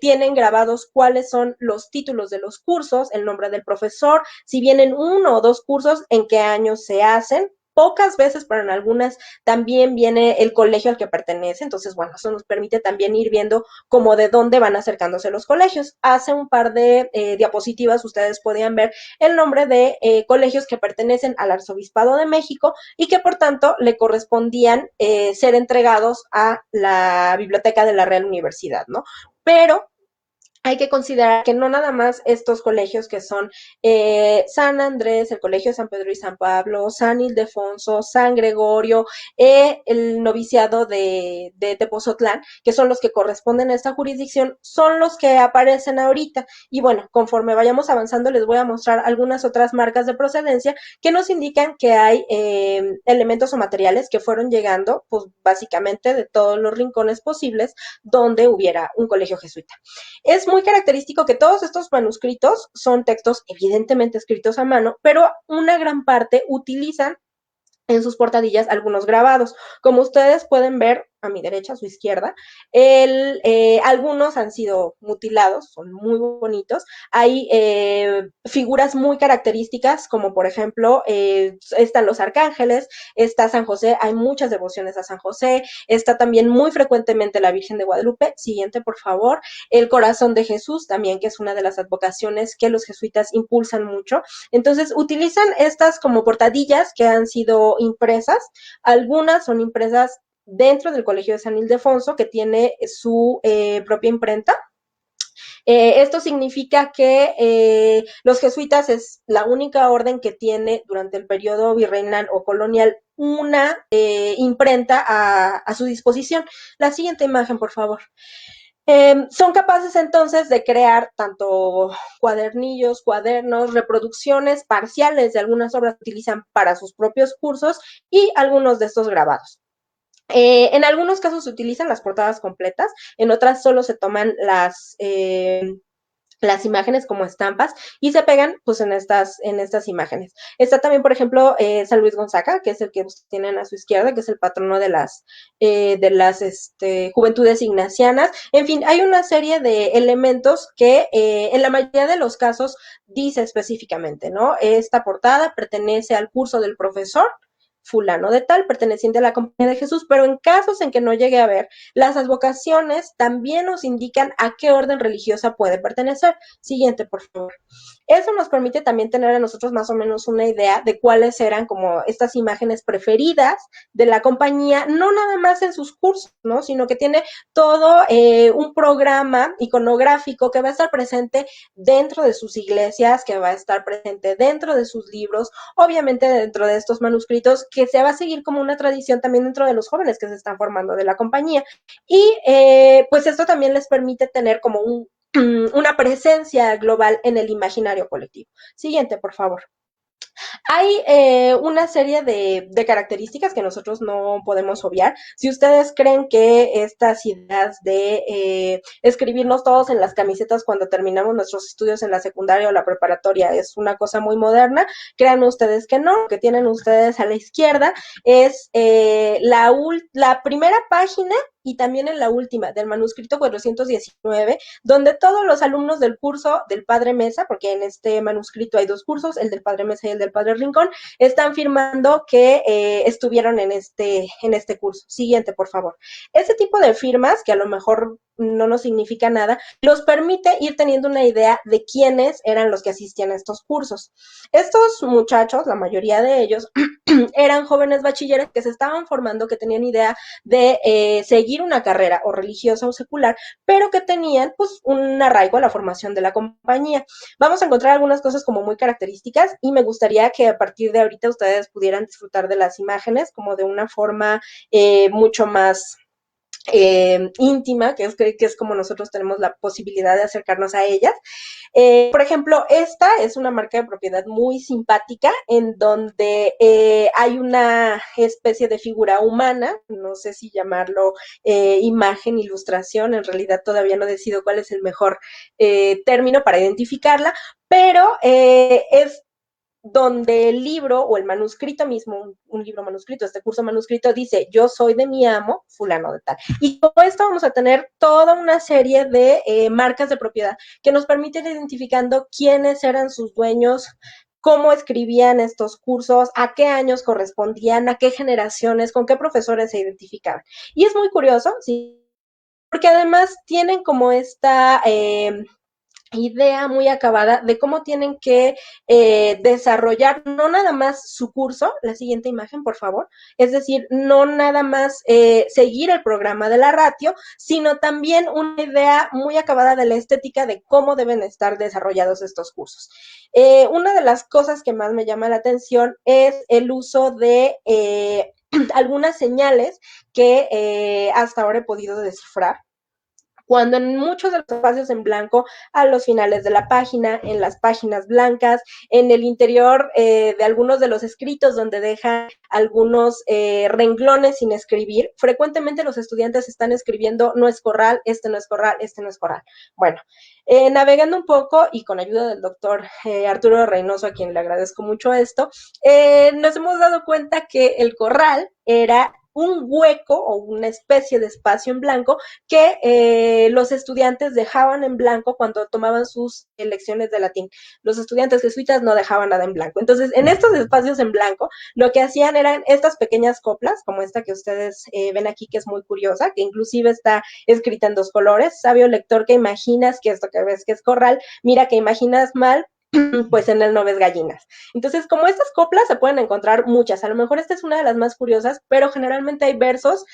tienen grabados cuáles son los títulos de los cursos, el nombre del profesor, si vienen uno o dos cursos, en qué años se hacen. Pocas veces, pero en algunas también viene el colegio al que pertenece. Entonces, bueno, eso nos permite también ir viendo como de dónde van acercándose los colegios. Hace un par de diapositivas ustedes podían ver el nombre de colegios que pertenecen al Arzobispado de México y que por tanto le correspondían ser entregados a la Biblioteca de la Real Universidad, ¿no? Pero hay que considerar que no nada más estos colegios que son San Andrés, el Colegio de San Pedro y San Pablo, San Ildefonso, San Gregorio, el noviciado de Tepozotlán, que son los que corresponden a esta jurisdicción, son los que aparecen ahorita. Y bueno, conforme vayamos avanzando, les voy a mostrar algunas otras marcas de procedencia que nos indican que hay elementos o materiales que fueron llegando, pues básicamente de todos los rincones posibles donde hubiera un colegio jesuita. Es muy característico que todos estos manuscritos son textos evidentemente escritos a mano, pero una gran parte utilizan en sus portadillas algunos grabados. Como ustedes pueden ver a mi derecha, a su izquierda, algunos han sido mutilados, son muy bonitos. Hay figuras muy características, como por ejemplo, están los arcángeles, está San José, hay muchas devociones a San José, está también muy frecuentemente la Virgen de Guadalupe. Siguiente, por favor. El corazón de Jesús, también, que es una de las advocaciones que los jesuitas impulsan mucho. Entonces, utilizan estas como portadillas que han sido impresas. Algunas son impresas dentro del Colegio de San Ildefonso, que tiene su propia imprenta. Esto significa que los jesuitas es la única orden que tiene durante el periodo virreinal o colonial una imprenta a su disposición. La siguiente imagen, por favor. Son capaces entonces de crear tanto cuadernillos, cuadernos, reproducciones parciales de algunas obras que utilizan para sus propios cursos y algunos de estos grabados. En algunos casos se utilizan las portadas completas, en otras solo se toman las imágenes como estampas y se pegan pues en estas imágenes. Está también, por ejemplo, San Luis Gonzaga, que es el que tienen a su izquierda, que es el patrono de las juventudes ignacianas. En fin, hay una serie de elementos que en la mayoría de los casos dice específicamente, ¿no? Esta portada pertenece al curso del profesor fulano de tal, perteneciente a la Compañía de Jesús, pero en casos en que no llegue a ver, las advocaciones también nos indican a qué orden religiosa puede pertenecer. Siguiente, por favor. Eso nos permite también tener a nosotros más o menos una idea de cuáles eran como estas imágenes preferidas de la compañía, no nada más en sus cursos, ¿no? Sino que tiene todo un programa iconográfico que va a estar presente dentro de sus iglesias, que va a estar presente dentro de sus libros, obviamente dentro de estos manuscritos, que se va a seguir como una tradición también dentro de los jóvenes que se están formando de la compañía. Y pues esto también les permite tener como una presencia global en el imaginario colectivo. Siguiente, por favor. Hay una serie de características que nosotros no podemos obviar. Si ustedes creen que estas ideas de escribirnos todos en las camisetas cuando terminamos nuestros estudios en la secundaria o la preparatoria es una cosa muy moderna, crean ustedes que no. Lo que tienen ustedes a la izquierda es la primera página y también en la última del manuscrito 419, donde todos los alumnos del curso del Padre Mesa, porque en este manuscrito hay dos cursos, el del Padre Mesa y el del Padre Rincón, están firmando que estuvieron en este curso. Siguiente, por favor. Este tipo de firmas, que a lo mejor no nos significa nada, los permite ir teniendo una idea de quiénes eran los que asistían a estos cursos. Estos muchachos, la mayoría de ellos, eran jóvenes bachilleres que se estaban formando, que tenían idea de seguir una carrera o religiosa o secular, pero que tenían pues un arraigo a la formación de la compañía. Vamos a encontrar algunas cosas como muy características y me gustaría que a partir de ahorita ustedes pudieran disfrutar de las imágenes como de una forma mucho más íntima, que es como nosotros tenemos la posibilidad de acercarnos a ellas. Por ejemplo, esta es una marca de propiedad muy simpática en donde hay una especie de figura humana, no sé si llamarlo imagen, ilustración, en realidad todavía no decido cuál es el mejor término para identificarla, pero es donde el libro o el manuscrito mismo, un libro manuscrito, este curso manuscrito dice, yo soy de mi amo, fulano de tal. Y con esto vamos a tener toda una serie de marcas de propiedad que nos permiten ir identificando quiénes eran sus dueños, cómo escribían estos cursos, a qué años correspondían, a qué generaciones, con qué profesores se identificaban. Y es muy curioso, sí, porque además tienen como esta idea muy acabada de cómo tienen que desarrollar no nada más su curso, la siguiente imagen, por favor, es decir, no nada más seguir el programa de la ratio, sino también una idea muy acabada de la estética de cómo deben estar desarrollados estos cursos. Una de las cosas que más me llama la atención es el uso de algunas señales que hasta ahora he podido descifrar, cuando en muchos de los espacios en blanco, a los finales de la página, en las páginas blancas, en el interior de algunos de los escritos donde dejan algunos renglones sin escribir, frecuentemente los estudiantes están escribiendo no es corral, este no es corral, este no es corral. Bueno, navegando un poco y con ayuda del doctor Arturo Reynoso, a quien le agradezco mucho esto, nos hemos dado cuenta que el corral era un hueco o una especie de espacio en blanco que los estudiantes dejaban en blanco cuando tomaban sus lecciones de latín. Los estudiantes jesuitas no dejaban nada en blanco. Entonces, en estos espacios en blanco, lo que hacían eran estas pequeñas coplas, como esta que ustedes ven aquí, que es muy curiosa, que inclusive está escrita en dos colores. Sabio lector, que imaginas que esto que ves que es corral, mira que imaginas mal, pues en él no ves gallinas. Entonces, como estas coplas se pueden encontrar muchas, a lo mejor esta es una de las más curiosas, pero generalmente hay versos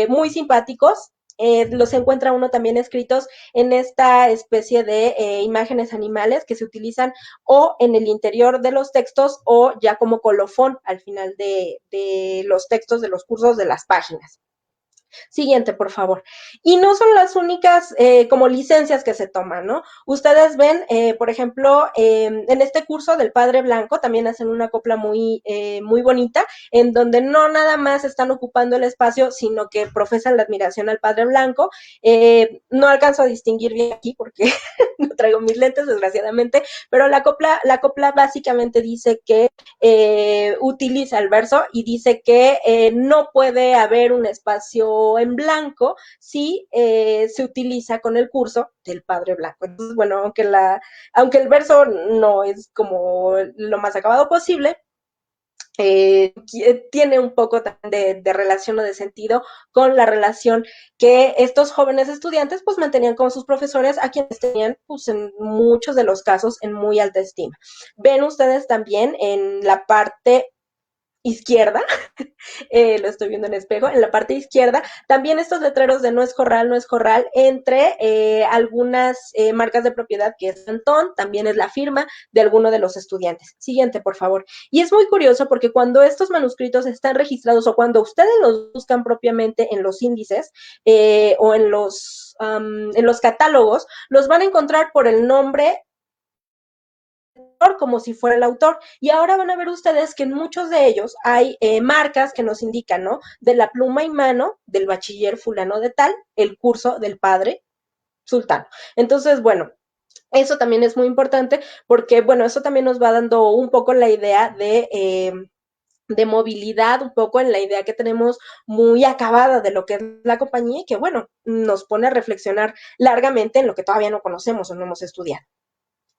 muy simpáticos. Los encuentra uno también escritos en esta especie de imágenes animales que se utilizan o en el interior de los textos o ya como colofón al final de los textos de los cursos de las páginas. Siguiente, por favor. Y no son las únicas como licencias que se toman, ¿no? Ustedes ven, por ejemplo, en este curso del Padre Blanco también hacen una copla muy bonita, en donde no nada más están ocupando el espacio, sino que profesan la admiración al Padre Blanco. No alcanzo a distinguir bien aquí porque no traigo mis lentes, desgraciadamente, pero la copla básicamente dice que utiliza el verso y dice que no puede haber un espacio en blanco si se utiliza con el curso del Padre Blanco. Entonces, bueno, aunque el verso no es como lo más acabado posible, tiene un poco de relación o de sentido con la relación que estos jóvenes estudiantes pues mantenían con sus profesores, a quienes tenían pues en muchos de los casos en muy alta estima. Ven ustedes también en la parte izquierda, lo estoy viendo en espejo, en la parte izquierda, también estos letreros de no es corral, no es corral, entre algunas marcas de propiedad, que es Antón, también es la firma de alguno de los estudiantes. Siguiente, por favor. Y es muy curioso porque cuando estos manuscritos están registrados o cuando ustedes los buscan propiamente en los índices o en los catálogos, los van a encontrar por el nombre como si fuera el autor. Y ahora van a ver ustedes que en muchos de ellos hay marcas que nos indican, ¿no? De la pluma y mano del bachiller fulano de tal, el curso del padre sultano. Entonces, bueno, eso también es muy importante porque, bueno, eso también nos va dando un poco la idea de movilidad, un poco en la idea que tenemos muy acabada de lo que es la compañía y que, bueno, nos pone a reflexionar largamente en lo que todavía no conocemos o no hemos estudiado.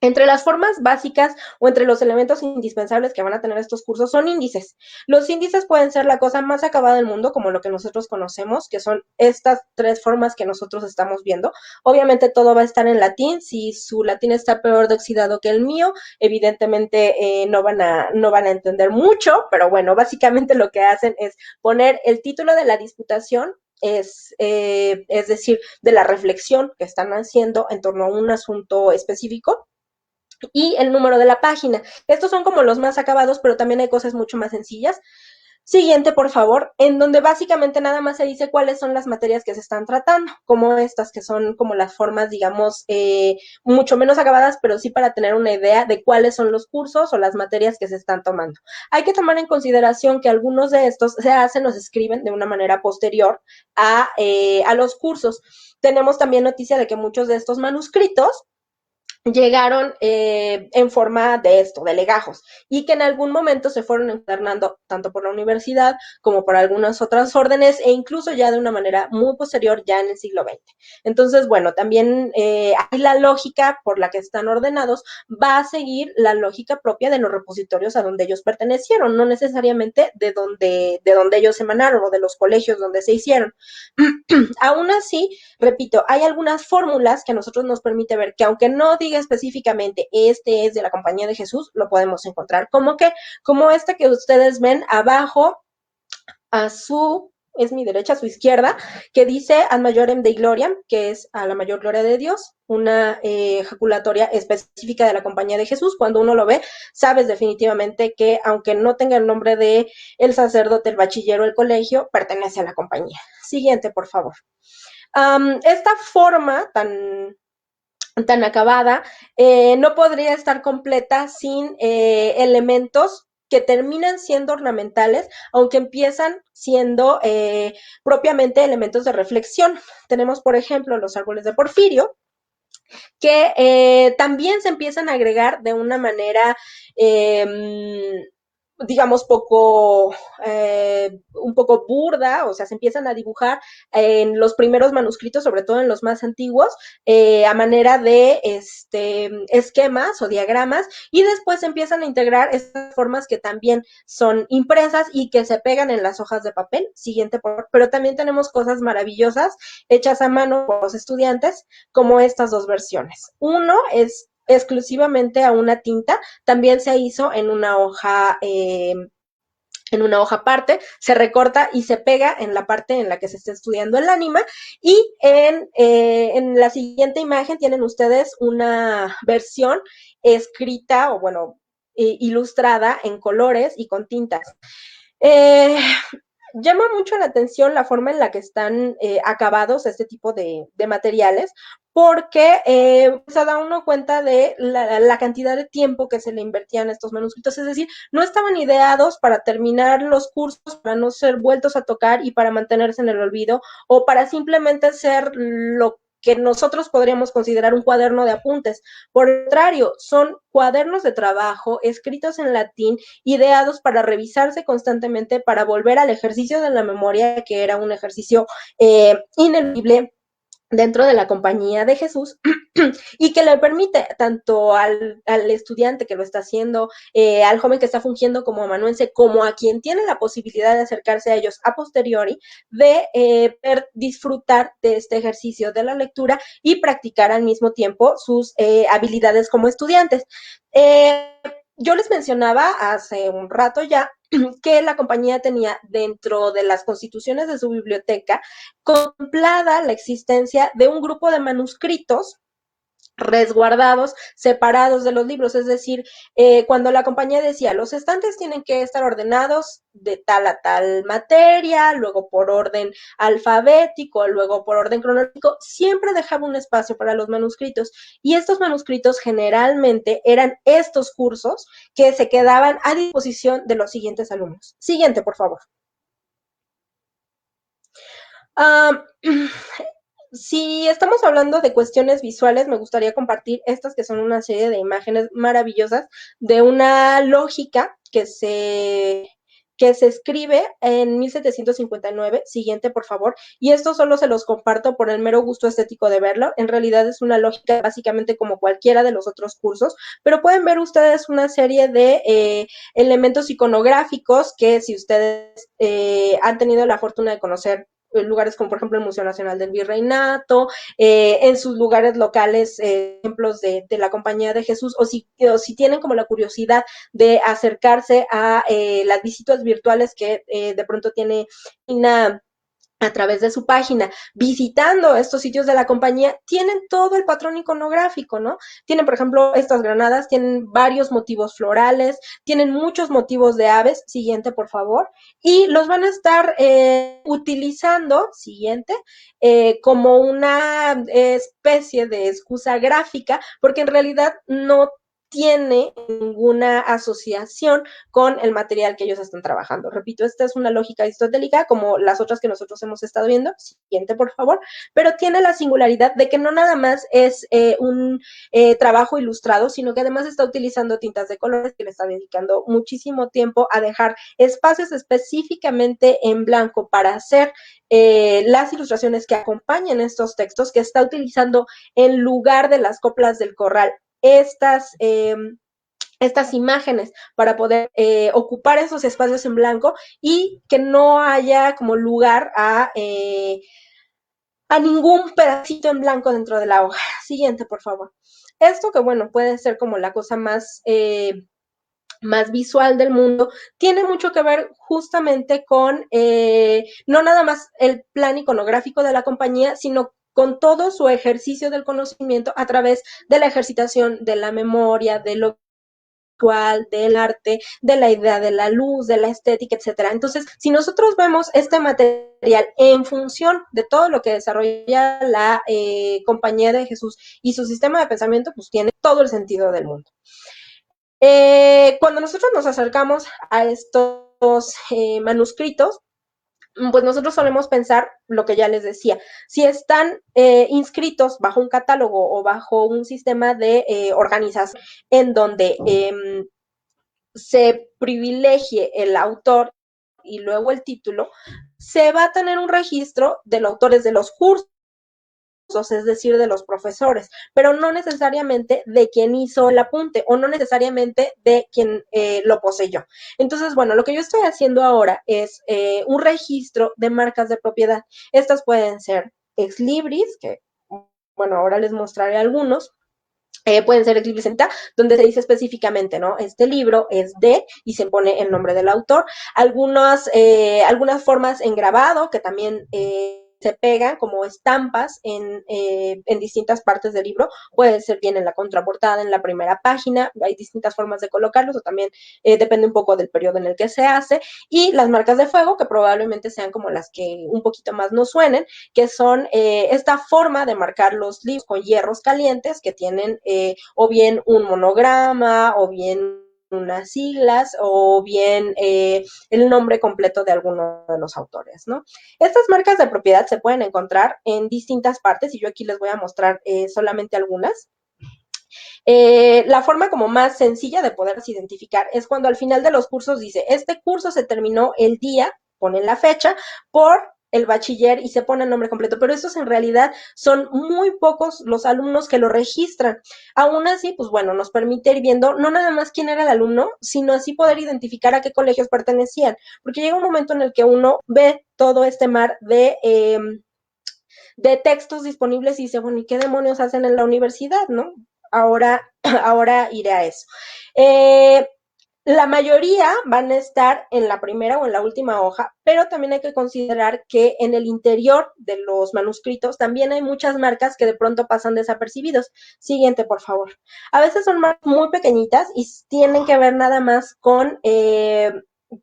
Entre las formas básicas o entre los elementos indispensables que van a tener estos cursos son índices. Los índices pueden ser la cosa más acabada del mundo, como lo que nosotros conocemos, que son estas tres formas que nosotros estamos viendo. Obviamente todo va a estar en latín. Si su latín está peor de oxidado que el mío, evidentemente no van a entender mucho, pero bueno, básicamente lo que hacen es poner el título de la disputación, es decir, de la reflexión que están haciendo en torno a un asunto específico, y el número de la página. Estos son como los más acabados, pero también hay cosas mucho más sencillas. Siguiente, por favor, en donde básicamente nada más se dice cuáles son las materias que se están tratando, como estas que son como las formas, digamos, mucho menos acabadas, pero sí para tener una idea de cuáles son los cursos o las materias que se están tomando. Hay que tomar en consideración que algunos de estos se hacen o se escriben de una manera posterior a los cursos. Tenemos también noticia de que muchos de estos manuscritos llegaron en forma de esto, de legajos, y que en algún momento se fueron encuadernando tanto por la universidad como por algunas otras órdenes e incluso ya de una manera muy posterior ya en el siglo XX. Entonces, bueno, también hay la lógica por la que están ordenados va a seguir la lógica propia de los repositorios a donde ellos pertenecieron, no necesariamente de donde ellos emanaron o de los colegios donde se hicieron. Aún así, repito, hay algunas fórmulas que a nosotros nos permite ver que aunque no diga específicamente este es de la Compañía de Jesús, lo podemos encontrar. Como esta que ustedes ven abajo a su, es mi derecha, a su izquierda, que dice ad majorem Dei gloriam, que es a la mayor gloria de Dios, una ejaculatoria específica de la Compañía de Jesús. Cuando uno lo ve, sabes definitivamente que aunque no tenga el nombre de el sacerdote, el bachiller o el colegio, pertenece a la compañía. Siguiente, por favor. Esta forma tan acabada no podría estar completa sin elementos que terminan siendo ornamentales, aunque empiezan siendo propiamente elementos de reflexión. Tenemos, por ejemplo, los árboles de Porfirio, que también se empiezan a agregar de una manera digamos, un poco burda, o sea, se empiezan a dibujar en los primeros manuscritos, sobre todo en los más antiguos, a manera de esquemas o diagramas, y después se empiezan a integrar estas formas que también son impresas y que se pegan en las hojas de papel. Siguiente, pero también tenemos cosas maravillosas hechas a mano por los estudiantes, como estas dos versiones. Uno es exclusivamente a una tinta, también se hizo en una hoja aparte, se recorta y se pega en la parte en la que se está estudiando el ánima, y en la siguiente imagen tienen ustedes una versión escrita o bueno, ilustrada en colores y con tintas. Llama mucho la atención la forma en la que están acabados este tipo de materiales, porque se da uno cuenta de la cantidad de tiempo que se le invertía en estos manuscritos, es decir, no estaban ideados para terminar los cursos, para no ser vueltos a tocar y para mantenerse en el olvido, o para simplemente ser lo que nosotros podríamos considerar un cuaderno de apuntes. Por el contrario, son cuadernos de trabajo escritos en latín, ideados para revisarse constantemente, para volver al ejercicio de la memoria, que era un ejercicio ineludible dentro de la Compañía de Jesús, y que le permite tanto al estudiante que lo está haciendo, al joven que está fungiendo como amanuense, como a quien tiene la posibilidad de acercarse a ellos a posteriori, de disfrutar de este ejercicio de la lectura y practicar al mismo tiempo sus habilidades como estudiantes. Yo les mencionaba hace un rato ya que la compañía tenía dentro de las constituciones de su biblioteca contemplada la existencia de un grupo de manuscritos resguardados, separados de los libros, es decir, cuando la compañía decía, los estantes tienen que estar ordenados de tal a tal materia, luego por orden alfabético, luego por orden cronológico, siempre dejaba un espacio para los manuscritos, y estos manuscritos generalmente eran estos cursos que se quedaban a disposición de los siguientes alumnos. Siguiente, por favor. Si estamos hablando de cuestiones visuales, me gustaría compartir estas que son una serie de imágenes maravillosas de una lógica que se escribe en 1759. Siguiente, por favor. Y esto solo se los comparto por el mero gusto estético de verlo. En realidad es una lógica básicamente como cualquiera de los otros cursos, pero pueden ver ustedes una serie de elementos iconográficos que, si ustedes han tenido la fortuna de conocer lugares como por ejemplo el Museo Nacional del Virreinato, en sus lugares locales, ejemplos de la Compañía de Jesús, o si tienen como la curiosidad de acercarse a las visitas virtuales que de pronto tiene INA a través de su página, visitando estos sitios de la compañía, tienen todo el patrón iconográfico, ¿no? Tienen, por ejemplo, estas granadas, tienen varios motivos florales, tienen muchos motivos de aves. Siguiente, por favor. Y los van a estar utilizando, siguiente, como una especie de excusa gráfica, porque en realidad no tiene ninguna asociación con el material que ellos están trabajando. Repito, esta es una lógica aristotélica como las otras que nosotros hemos estado viendo. Siguiente, por favor. Pero tiene la singularidad de que no nada más es un trabajo ilustrado, sino que además está utilizando tintas de colores, que le está dedicando muchísimo tiempo a dejar espacios específicamente en blanco para hacer las ilustraciones que acompañan estos textos, que está utilizando en lugar de las coplas del corral estas imágenes para poder ocupar esos espacios en blanco y que no haya como lugar a ningún pedacito en blanco dentro de la hoja. Siguiente, por favor. Esto que, bueno, puede ser como la cosa más visual del mundo, tiene mucho que ver justamente con no nada más el plan iconográfico de la compañía, sino con todo su ejercicio del conocimiento a través de la ejercitación de la memoria, de lo visual, del arte, de la idea de la luz, de la estética, etcétera. Entonces, si nosotros vemos este material en función de todo lo que desarrolla la Compañía de Jesús y su sistema de pensamiento, pues tiene todo el sentido del mundo. Cuando nosotros nos acercamos a estos manuscritos, pues nosotros solemos pensar lo que ya les decía, si están inscritos bajo un catálogo o bajo un sistema de organización en donde se privilegie el autor y luego el título, se va a tener un registro de los autores de los cursos, es decir, de los profesores, pero no necesariamente de quien hizo el apunte o no necesariamente de quien lo poseyó. Entonces, bueno, lo que yo estoy haciendo ahora es un registro de marcas de propiedad. Estas pueden ser ex libris, que, bueno, ahora les mostraré algunos. Pueden ser ex libris donde se dice específicamente, ¿no? Este libro es de, y se pone el nombre del autor. Algunas formas en grabado, que también se pegan como estampas en distintas partes del libro, puede ser bien en la contraportada, en la primera página, hay distintas formas de colocarlos, o también depende un poco del periodo en el que se hace, y las marcas de fuego, que probablemente sean como las que un poquito más nos suenen, que son esta forma de marcar los libros con hierros calientes, que tienen o bien un monograma, o bien unas siglas, o bien el nombre completo de alguno de los autores, ¿no? Estas marcas de propiedad se pueden encontrar en distintas partes, y yo aquí les voy a mostrar solamente algunas. La forma como más sencilla de poderlas identificar es cuando al final de los cursos dice, este curso se terminó el día, ponen la fecha, por el bachiller y se pone el nombre completo, pero estos en realidad son muy pocos los alumnos que lo registran. Aún así, pues bueno, nos permite ir viendo no nada más quién era el alumno, sino así poder identificar a qué colegios pertenecían, porque llega un momento en el que uno ve todo este mar de textos disponibles y dice, bueno, ¿y qué demonios hacen en la universidad, no? Ahora iré a eso. La mayoría van a estar en la primera o en la última hoja, pero también hay que considerar que en el interior de los manuscritos también hay muchas marcas que de pronto pasan desapercibidos. Siguiente, por favor. A veces son marcas muy pequeñitas y tienen que ver nada más con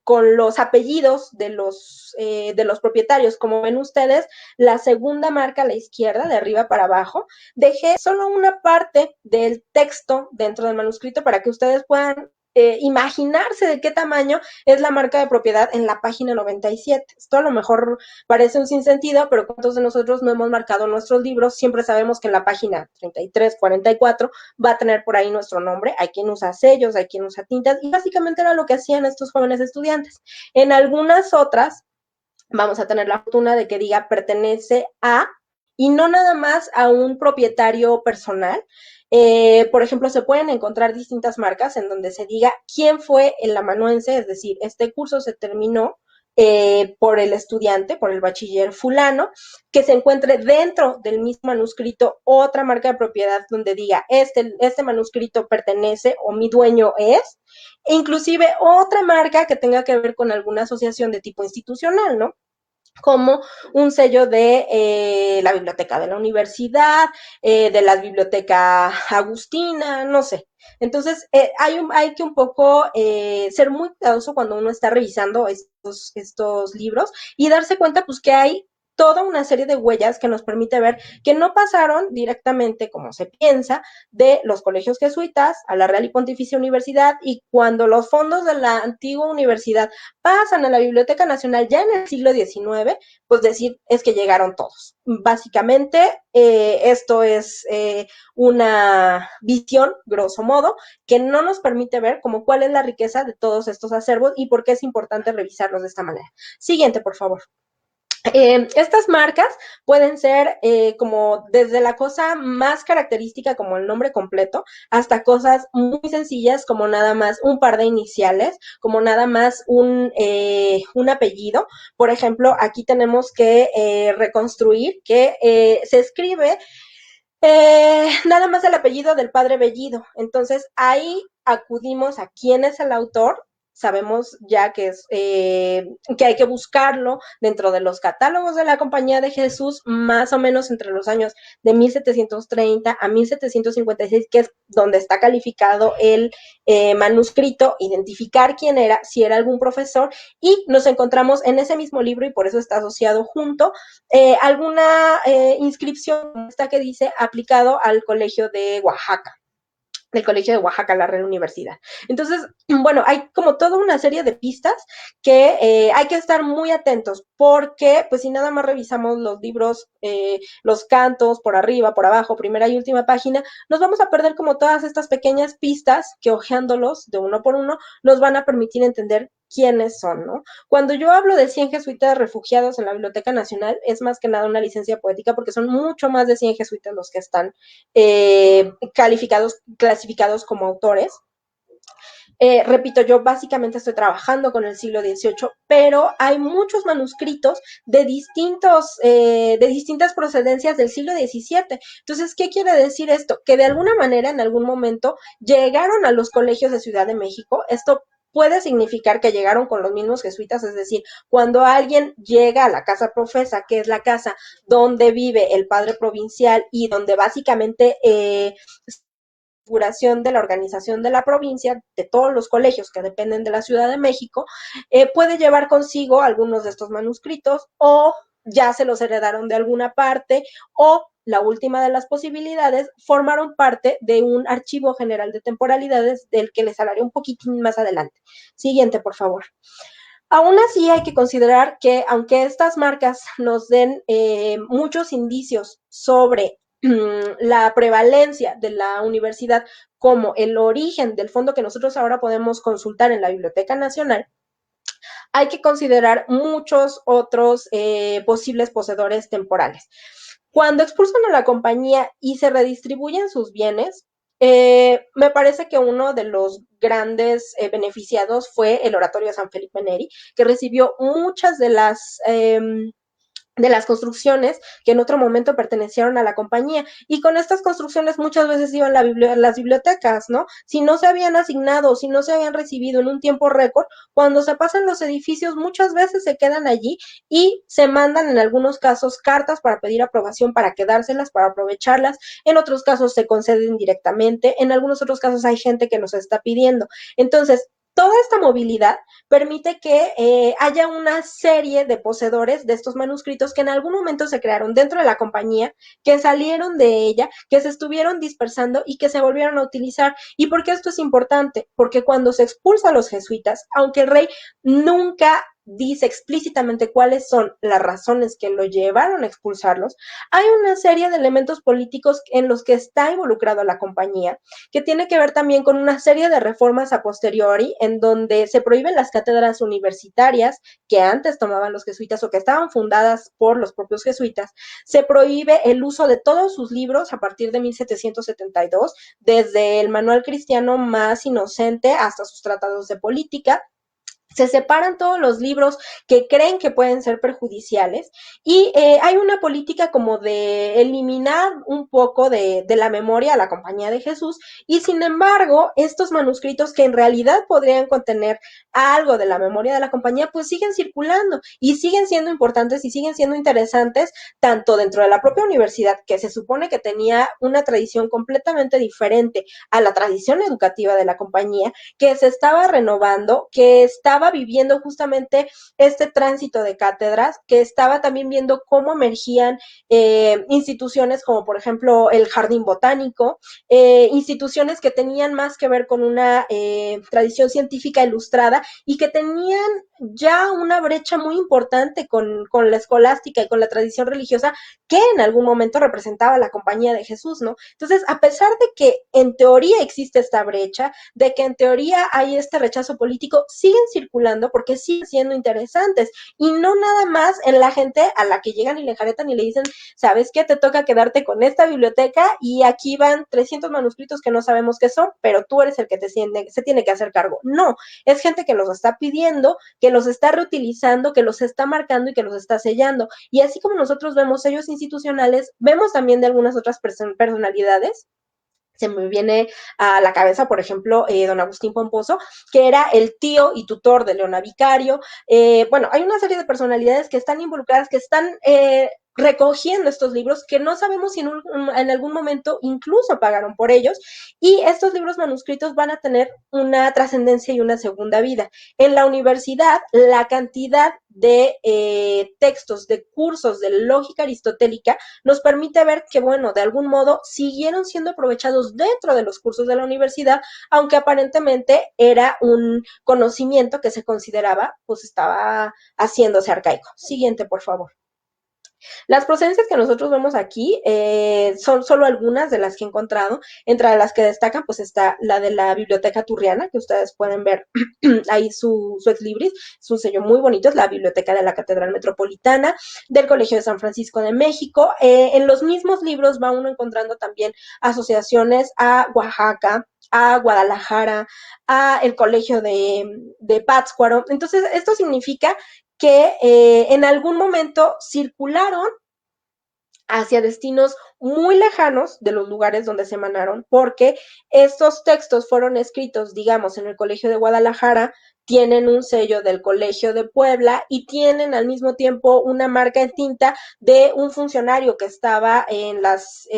los apellidos de los propietarios. Como ven ustedes, la segunda marca a la izquierda, de arriba para abajo, dejé solo una parte del texto dentro del manuscrito para que ustedes puedan imaginarse de qué tamaño es la marca de propiedad en la página 97. Esto a lo mejor parece un sinsentido, pero ¿cuántos de nosotros no hemos marcado nuestros libros? Siempre sabemos que en la página 33, 44 va a tener por ahí nuestro nombre. Hay quien usa sellos, hay quien usa tintas, y básicamente era lo que hacían estos jóvenes estudiantes. En algunas otras vamos a tener la fortuna de que diga pertenece a, y no nada más a un propietario personal. Por ejemplo, se pueden encontrar distintas marcas en donde se diga quién fue el amanuense, es decir, este curso se terminó por el estudiante, por el bachiller fulano, que se encuentre dentro del mismo manuscrito otra marca de propiedad donde diga este manuscrito pertenece o mi dueño es, e inclusive otra marca que tenga que ver con alguna asociación de tipo institucional, ¿no? Como un sello de la biblioteca de la universidad, de la biblioteca agustina, no sé. Entonces, hay que un poco ser muy cuidadoso cuando uno está revisando estos libros y darse cuenta pues que hay toda una serie de huellas que nos permite ver que no pasaron directamente, como se piensa, de los colegios jesuitas a la Real y Pontificia Universidad, y cuando los fondos de la antigua universidad pasan a la Biblioteca Nacional ya en el siglo XIX, pues decir es que llegaron todos. Básicamente, esto es una visión, grosso modo, que no nos permite ver como cuál es la riqueza de todos estos acervos y por qué es importante revisarlos de esta manera. Siguiente, por favor. Estas marcas pueden ser como desde la cosa más característica como el nombre completo hasta cosas muy sencillas como nada más un par de iniciales, como nada más un apellido. Por ejemplo, aquí tenemos que reconstruir que se escribe nada más el apellido del padre Bellido. Entonces ahí acudimos a quién es el autor. Sabemos ya que hay que buscarlo dentro de los catálogos de la Compañía de Jesús, más o menos entre los años de 1730 a 1756, que es donde está calificado el manuscrito, identificar quién era, si era algún profesor, y nos encontramos en ese mismo libro, y por eso está asociado junto, alguna inscripción esta que dice aplicado al Colegio de Oaxaca, del Colegio de Oaxaca, la Real Universidad. Entonces, bueno, hay como toda una serie de pistas que hay que estar muy atentos, porque pues si nada más revisamos los libros, los cantos, por arriba, por abajo, primera y última página, nos vamos a perder como todas estas pequeñas pistas que, hojeándolos de uno por uno, nos van a permitir entender quiénes son, ¿no? Cuando yo hablo de 100 jesuitas refugiados en la Biblioteca Nacional, es más que nada una licencia poética, porque son mucho más de 100 jesuitas los que están clasificados como autores. Repito, yo básicamente estoy trabajando con el siglo XVIII, pero hay muchos manuscritos de distintas procedencias del siglo XVII. Entonces, ¿qué quiere decir esto? Que de alguna manera, en algún momento, llegaron a los colegios de Ciudad de México. Esto puede significar que llegaron con los mismos jesuitas, es decir, cuando alguien llega a la casa profesa, que es la casa donde vive el padre provincial y donde básicamente de la organización de la provincia, de todos los colegios que dependen de la Ciudad de México, puede llevar consigo algunos de estos manuscritos, o ya se los heredaron de alguna parte, o la última de las posibilidades, formaron parte de un archivo general de temporalidades del que les hablaré un poquitín más adelante. Siguiente, por favor. Aún así hay que considerar que aunque estas marcas nos den muchos indicios sobre la prevalencia de la universidad como el origen del fondo que nosotros ahora podemos consultar en la Biblioteca Nacional, hay que considerar muchos otros posibles poseedores temporales. Cuando expulsan a la compañía y se redistribuyen sus bienes, me parece que uno de los grandes beneficiados fue el Oratorio de San Felipe Neri, que recibió muchas de las construcciones que en otro momento pertenecieron a la compañía, y con estas construcciones muchas veces iban las bibliotecas, ¿no? Si no se habían asignado, si no se habían recibido en un tiempo récord, cuando se pasan los edificios muchas veces se quedan allí y se mandan en algunos casos cartas para pedir aprobación para quedárselas, para aprovecharlas. En otros casos se conceden directamente, en algunos otros casos hay gente que los está pidiendo. Entonces, toda esta movilidad permite que haya una serie de poseedores de estos manuscritos que en algún momento se crearon dentro de la compañía, que salieron de ella, que se estuvieron dispersando y que se volvieron a utilizar. ¿Y por qué esto es importante? Porque cuando se expulsa a los jesuitas, aunque el rey nunca dice explícitamente cuáles son las razones que lo llevaron a expulsarlos, hay una serie de elementos políticos en los que está involucrado la compañía, que tiene que ver también con una serie de reformas a posteriori, en donde se prohíben las cátedras universitarias que antes tomaban los jesuitas o que estaban fundadas por los propios jesuitas. Se prohíbe el uso de todos sus libros a partir de 1772, desde el Manual Cristiano más inocente hasta sus tratados de política. Se separan todos los libros que creen que pueden ser perjudiciales, y hay una política como de eliminar un poco de la memoria a la Compañía de Jesús, y sin embargo estos manuscritos que en realidad podrían contener algo de la memoria de la compañía pues siguen circulando y siguen siendo importantes y siguen siendo interesantes, tanto dentro de la propia universidad, que se supone que tenía una tradición completamente diferente a la tradición educativa de la compañía, que se estaba renovando, que estaba estaba viviendo justamente este tránsito de cátedras, que estaba también viendo cómo emergían instituciones como por ejemplo el Jardín Botánico, instituciones que tenían más que ver con una tradición científica ilustrada y que tenían ya una brecha muy importante con la escolástica y con la tradición religiosa que en algún momento representaba la Compañía de Jesús, ¿no? Entonces, a pesar de que en teoría existe esta brecha, de que en teoría hay este rechazo político, siguen circulando porque siguen siendo interesantes y no nada más en la gente a la que llegan y le enjaretan y le dicen, ¿sabes qué? Te toca quedarte con esta biblioteca y aquí van 300 manuscritos que no sabemos qué son, pero tú eres el que se tiene que hacer cargo. No, es gente que los está pidiendo, que los está reutilizando, que los está marcando y que los está sellando. Y así como nosotros vemos sellos institucionales, vemos también de algunas otras personalidades. Se me viene a la cabeza, por ejemplo, don Agustín Pomposo, que era el tío y tutor de Leona Vicario. Bueno, hay una serie de personalidades que están involucradas, que están recogiendo estos libros que no sabemos si en algún momento incluso pagaron por ellos, y estos libros manuscritos van a tener una trascendencia y una segunda vida. En la universidad, la cantidad de textos, de cursos de lógica aristotélica nos permite ver que, bueno, de algún modo siguieron siendo aprovechados dentro de los cursos de la universidad, aunque aparentemente era un conocimiento que se consideraba, pues estaba haciéndose arcaico. Siguiente, por favor. Las procedencias que nosotros vemos aquí son solo algunas de las que he encontrado. Entre las que destacan, pues está la de la Biblioteca Turriana, que ustedes pueden ver ahí su ex libris, es un sello muy bonito, es la Biblioteca de la Catedral Metropolitana, del Colegio de San Francisco de México. En los mismos libros va uno encontrando también asociaciones a Oaxaca, a Guadalajara, a el Colegio de Pátzcuaro. Entonces, esto significa que en algún momento circularon hacia destinos muy lejanos de los lugares donde se emanaron, porque estos textos fueron escritos, digamos, en el Colegio de Guadalajara, tienen un sello del Colegio de Puebla y tienen al mismo tiempo una marca en tinta de un funcionario que estaba en las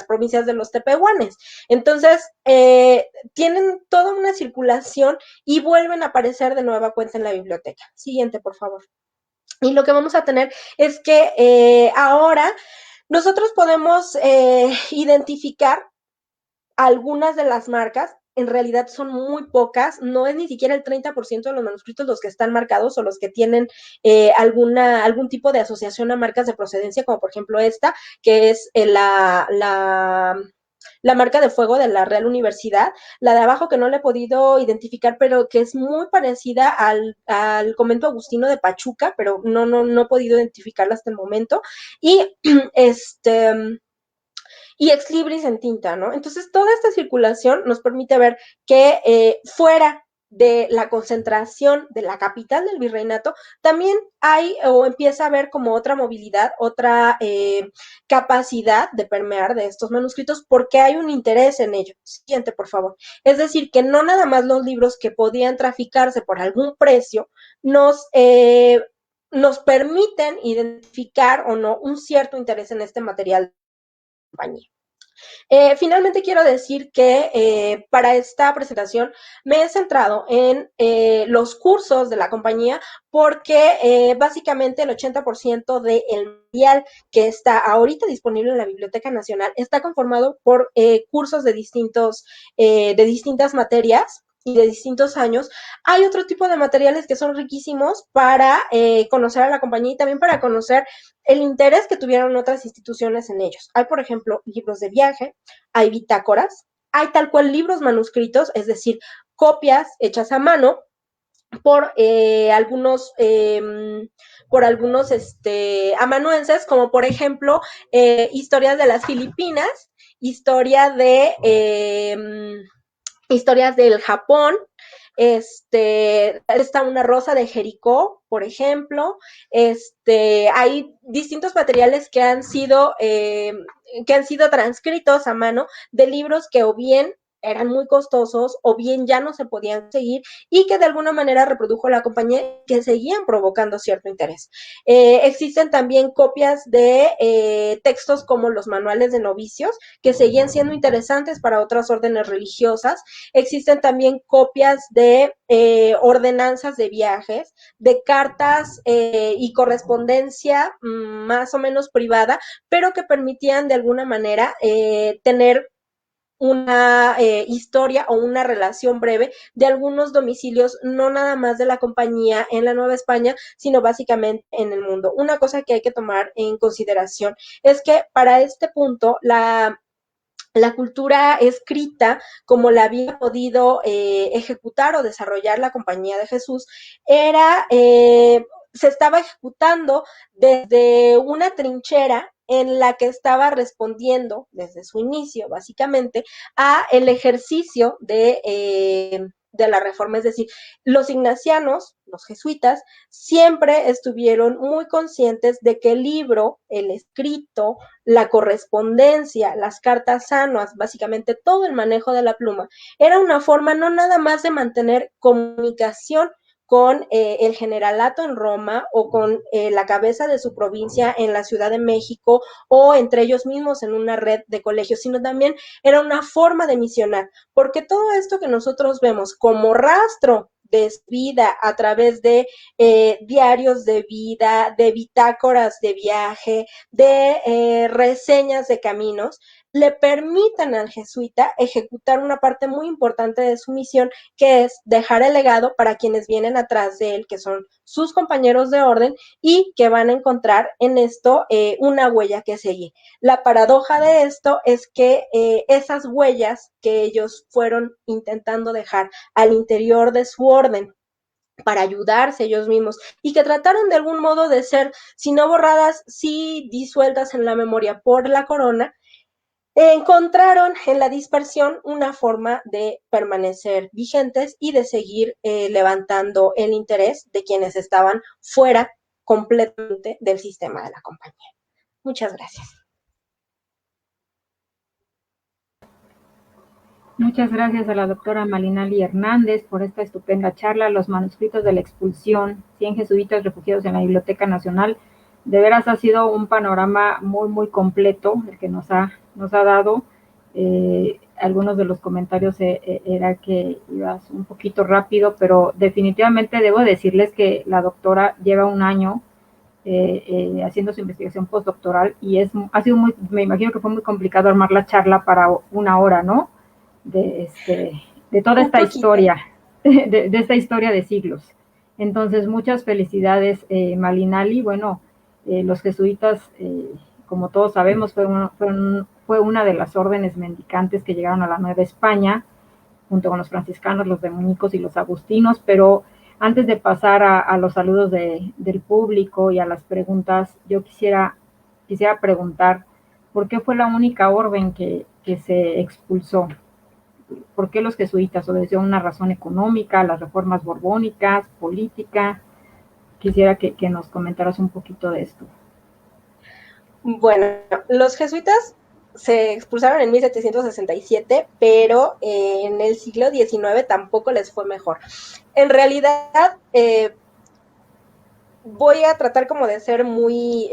provincias de los Tepehuanes. Entonces, tienen toda una circulación y vuelven a aparecer de nueva cuenta en la biblioteca. Siguiente, por favor. Y lo que vamos a tener es que ahora nosotros podemos identificar algunas de las marcas. En realidad son muy pocas, no es ni siquiera el 30% de los manuscritos los que están marcados o los que tienen algún tipo de asociación a marcas de procedencia, como por ejemplo esta, que es la marca de fuego de la Real Universidad. La de abajo que no la he podido identificar, pero que es muy parecida al convento agustino de Pachuca, pero no he podido identificarla hasta el momento. Y y ex libris en tinta, ¿no? Entonces, toda esta circulación nos permite ver que fuera de la concentración de la capital del virreinato, también hay o empieza a haber como otra movilidad, otra capacidad de permear de estos manuscritos porque hay un interés en ello. Siguiente, por favor. Es decir, que no nada más los libros que podían traficarse por algún precio nos permiten identificar o no un cierto interés en este material de compañía. Finalmente quiero decir que para esta presentación me he centrado en los cursos de la compañía porque básicamente el 80% del material que está ahorita disponible en la Biblioteca Nacional está conformado por cursos de distintas materias y de distintos años. Hay otro tipo de materiales que son riquísimos para conocer a la compañía y también para conocer el interés que tuvieron otras instituciones en ellos. Hay, por ejemplo, libros de viaje, hay bitácoras, hay tal cual libros manuscritos, es decir, copias hechas a mano por algunos amanuenses, como por ejemplo historias de las Filipinas, historias del Japón. Está una rosa de Jericó, por ejemplo. Hay distintos materiales que han sido transcritos a mano de libros que o bien eran muy costosos o bien ya no se podían seguir y que de alguna manera reprodujo la compañía que seguían provocando cierto interés. Existen también copias de textos como los manuales de novicios que seguían siendo interesantes para otras órdenes religiosas. Existen también copias de ordenanzas de viajes, de cartas y correspondencia más o menos privada, pero que permitían de alguna manera tener una historia o una relación breve de algunos domicilios, no nada más de la compañía en la Nueva España, sino básicamente en el mundo. Una cosa que hay que tomar en consideración es que para este punto la cultura escrita, como la había podido ejecutar o desarrollar la Compañía de Jesús, se estaba ejecutando desde una trinchera en la que estaba respondiendo desde su inicio, básicamente, a el ejercicio de la reforma. Es decir, los ignacianos, los jesuitas, siempre estuvieron muy conscientes de que el libro, el escrito, la correspondencia, las cartas sanas, básicamente todo el manejo de la pluma, era una forma no nada más de mantener comunicación con el generalato en Roma o con la cabeza de su provincia en la Ciudad de México o entre ellos mismos en una red de colegios, sino también era una forma de misionar, porque todo esto que nosotros vemos como rastro de vida a través de diarios de vida, de bitácoras de viaje, de reseñas de caminos, le permitan al jesuita ejecutar una parte muy importante de su misión, que es dejar el legado para quienes vienen atrás de él, que son sus compañeros de orden y que van a encontrar en esto una huella que seguir. La paradoja de esto es que esas huellas que ellos fueron intentando dejar al interior de su orden para ayudarse ellos mismos y que trataron de algún modo de ser, si no borradas, sí disueltas en la memoria por la corona, encontraron en la dispersión una forma de permanecer vigentes y de seguir levantando el interés de quienes estaban fuera completamente del sistema de la compañía. Muchas gracias. Muchas gracias a la doctora Malinali Hernández por esta estupenda charla. Los manuscritos de la expulsión, 100 jesuitas refugiados en la Biblioteca Nacional. De veras ha sido un panorama muy, muy completo el que nos ha dado. Algunos de los comentarios era que ibas un poquito rápido, pero definitivamente debo decirles que la doctora lleva un año haciendo su investigación postdoctoral y ha sido muy, me imagino que fue muy complicado armar la charla para una hora, ¿no? De toda esta historia, de esta historia de siglos. Entonces, muchas felicidades, Malinali. Bueno, los jesuitas, como todos sabemos, fue una de las órdenes mendicantes que llegaron a la Nueva España, junto con los franciscanos, los dominicos y los agustinos, pero antes de pasar a los saludos del público y a las preguntas, yo quisiera preguntar, ¿por qué fue la única orden que se expulsó? ¿Por qué los jesuitas? ¿Obedeció una razón económica, las reformas borbónicas, política? Quisiera que nos comentaras un poquito de esto. Bueno, los jesuitas se expulsaron en 1767, pero en el siglo XIX tampoco les fue mejor. En realidad, voy a tratar como de ser muy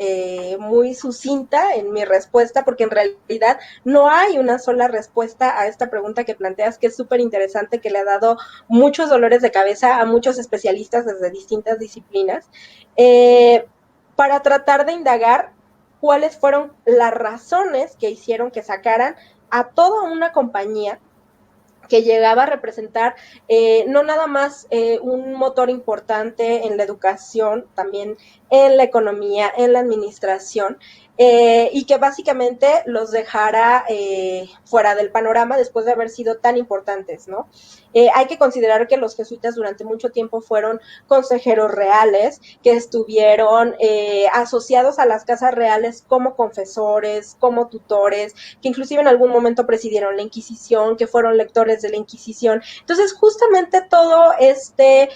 sucinta en mi respuesta, porque en realidad no hay una sola respuesta a esta pregunta que planteas, que es súper interesante, que le ha dado muchos dolores de cabeza a muchos especialistas desde distintas disciplinas, para tratar de indagar cuáles fueron las razones que hicieron que sacaran a toda una compañía que llegaba a representar no nada más un motor importante en la educación, también en la economía, en la administración, y que básicamente los dejara fuera del panorama después de haber sido tan importantes, ¿no? Hay que considerar que los jesuitas durante mucho tiempo fueron consejeros reales, que estuvieron asociados a las casas reales como confesores, como tutores, que inclusive en algún momento presidieron la Inquisición, que fueron lectores de la Inquisición. Entonces, justamente todo este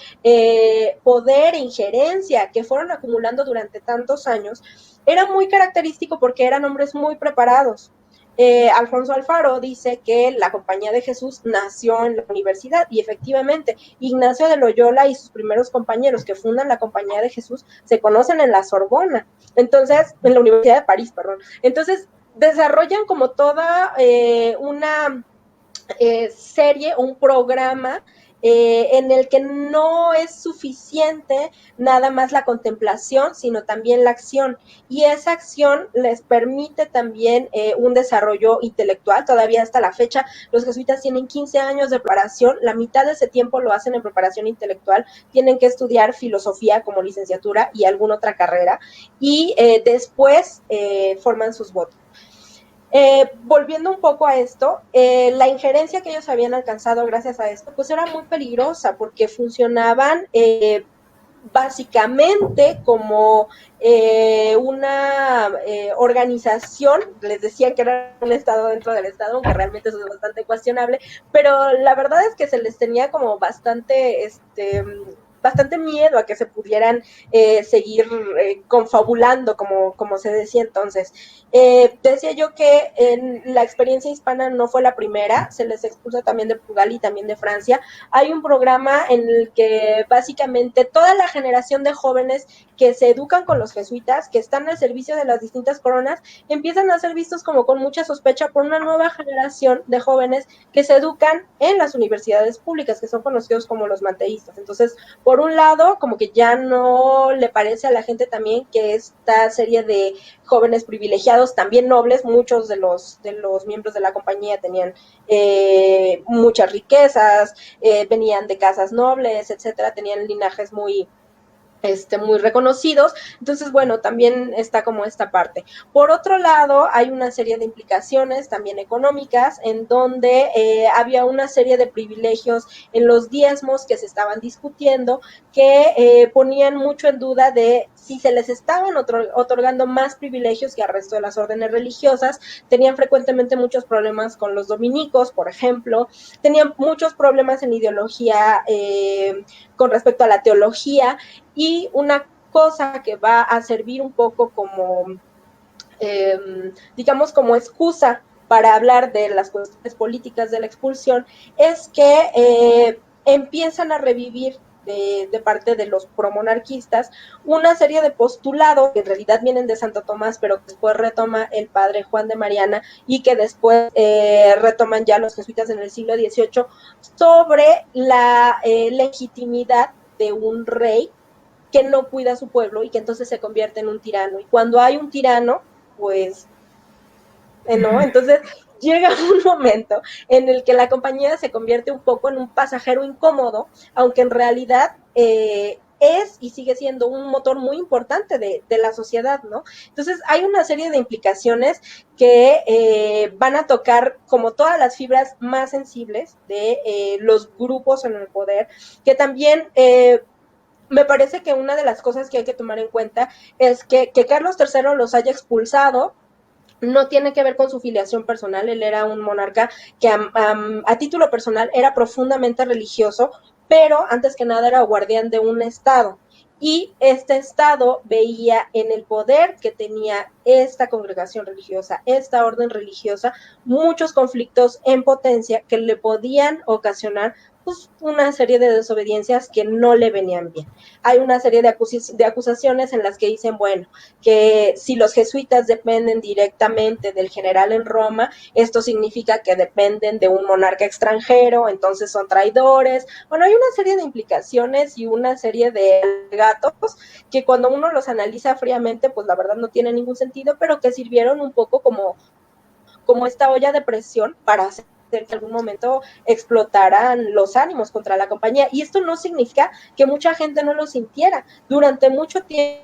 poder e injerencia que fueron acumulando durante tantos años era muy característico porque eran hombres muy preparados. Alfonso Alfaro dice que la Compañía de Jesús nació en la universidad y efectivamente Ignacio de Loyola y sus primeros compañeros que fundan la Compañía de Jesús se conocen en la Sorbona, entonces, en la Universidad de París, perdón. Entonces, desarrollan como toda una serie, un programa en el que no es suficiente nada más la contemplación, sino también la acción. Y esa acción les permite también un desarrollo intelectual. Todavía hasta la fecha, los jesuitas tienen 15 años de preparación, la mitad de ese tiempo lo hacen en preparación intelectual, tienen que estudiar filosofía como licenciatura y alguna otra carrera, y después forman sus votos. Volviendo un poco a esto, la injerencia que ellos habían alcanzado gracias a esto, pues era muy peligrosa porque funcionaban básicamente como una organización, les decían que era un estado dentro del estado, aunque realmente eso es bastante cuestionable, pero la verdad es que se les tenía como bastante miedo a que se pudieran seguir confabulando, como se decía entonces. Decía yo que en la experiencia hispana no fue la primera, se les expuso también de Portugal y también de Francia. Hay un programa en el que básicamente toda la generación de jóvenes que se educan con los jesuitas, que están al servicio de las distintas coronas, empiezan a ser vistos como con mucha sospecha por una nueva generación de jóvenes que se educan en las universidades públicas, que son conocidos como los manteístas. Entonces, por un lado, como que ya no le parece a la gente también que esta serie de jóvenes privilegiados, también nobles, muchos de los miembros de la compañía tenían muchas riquezas, venían de casas nobles, etcétera, tenían linajes muy reconocidos. Entonces, bueno, también está como esta parte. Por otro lado, hay una serie de implicaciones también económicas en donde había una serie de privilegios en los diezmos que se estaban discutiendo que ponían mucho en duda de si se les estaban otorgando más privilegios que al resto de las órdenes religiosas. Tenían frecuentemente muchos problemas con los dominicos, por ejemplo. Tenían muchos problemas en ideología con respecto a la teología. Y una cosa que va a servir un poco como, digamos, como excusa para hablar de las cuestiones políticas de la expulsión, es que empiezan a revivir de parte de los promonarquistas una serie de postulados que en realidad vienen de Santo Tomás, pero que después retoma el padre Juan de Mariana y que después retoman ya los jesuitas en el siglo XVIII sobre la legitimidad de un rey que no cuida a su pueblo y que entonces se convierte en un tirano. Y cuando hay un tirano, pues, ¿no? Entonces llega un momento en el que la compañía se convierte un poco en un pasajero incómodo, aunque en realidad es y sigue siendo un motor muy importante de la sociedad, ¿no? Entonces hay una serie de implicaciones que van a tocar como todas las fibras más sensibles de los grupos en el poder, que también me parece que una de las cosas que hay que tomar en cuenta es que Carlos III los haya expulsado no tiene que ver con su filiación personal. Él era un monarca que a título personal era profundamente religioso, pero antes que nada era guardián de un estado. Y este estado veía en el poder que tenía esta congregación religiosa, esta orden religiosa, muchos conflictos en potencia que le podían ocasionar pues, una serie de desobediencias que no le venían bien. Hay una serie de acusaciones en las que dicen, bueno, que si los jesuitas dependen directamente del general en Roma, esto significa que dependen de un monarca extranjero, entonces son traidores. Bueno, hay una serie de implicaciones y una serie de gatos que cuando uno los analiza fríamente, pues la verdad no tiene ningún sentido, pero que sirvieron un poco como esta olla de presión para hacer que en algún momento explotaran los ánimos contra la compañía. Y esto no significa que mucha gente no lo sintiera. Durante mucho tiempo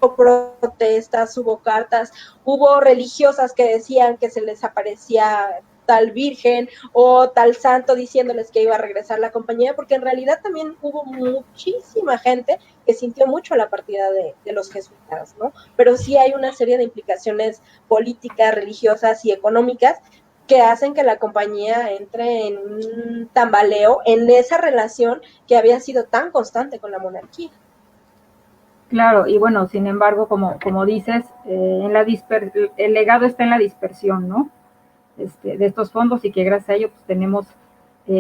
hubo protestas, hubo cartas, hubo religiosas que decían que se les aparecía tal virgen o tal santo diciéndoles que iba a regresar la compañía, porque en realidad también hubo muchísima gente que sintió mucho la partida de los jesuitas, ¿no? Pero sí hay una serie de implicaciones políticas, religiosas y económicas que hacen que la compañía entre en un tambaleo en esa relación que había sido tan constante con la monarquía. Claro, y bueno, sin embargo, como dices, el legado está en la dispersión, ¿no? de estos fondos y que gracias a ello pues, tenemos